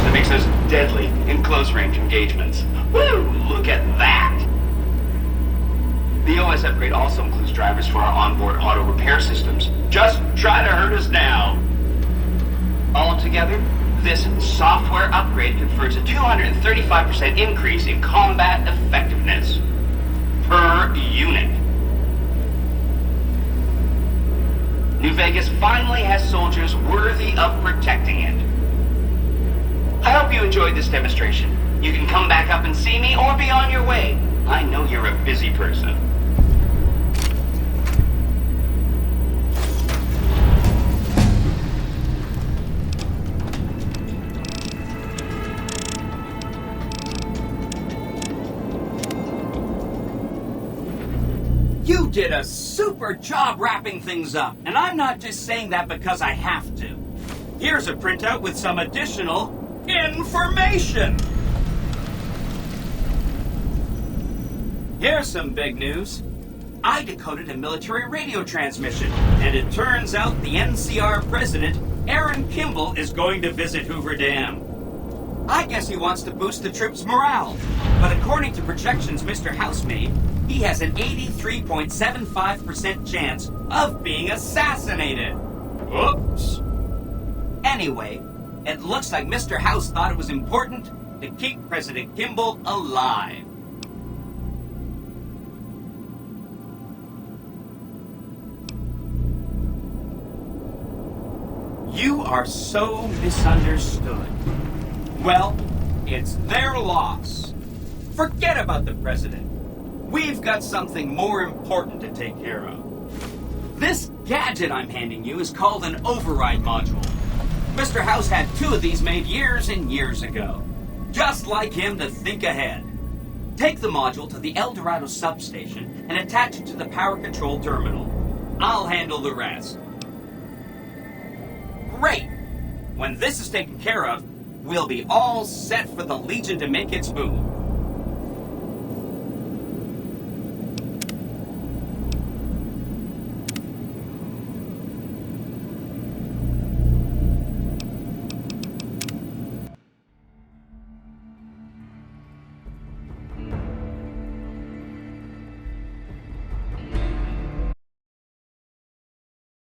that makes us deadly in close-range engagements. Woo! Look at that! The OS upgrade also includes drivers for our onboard auto repair systems. Just try to hurt us now. Altogether, this software upgrade confers a 235% increase in combat effectiveness per unit. New Vegas finally has soldiers worthy of protecting it. I hope you enjoyed this demonstration. You can come back up and see me or be on your way. I know you're a busy person. You did a super job wrapping things up, and I'm not just saying that because I have to. Here's a printout with some additional information. Here's some big news. I decoded a military radio transmission, and it turns out the NCR president, Aaron Kimball, is going to visit Hoover Dam. I guess he wants to boost the troops' morale, but according to projections Mr. House made, he has an 83.75% chance of being assassinated. Oops. Anyway, it looks like Mr. House thought it was important to keep President Kimball alive. You are so misunderstood. Well, it's their loss. Forget about the president. We've got something more important to take care of. This gadget I'm handing you is called an override module. Mr. House had 2 of these made years and years ago. Just like him to think ahead. Take the module to the El Dorado substation and attach it to the power control terminal. I'll handle the rest. Great! When this is taken care of, we'll be all set for the Legion to make its move.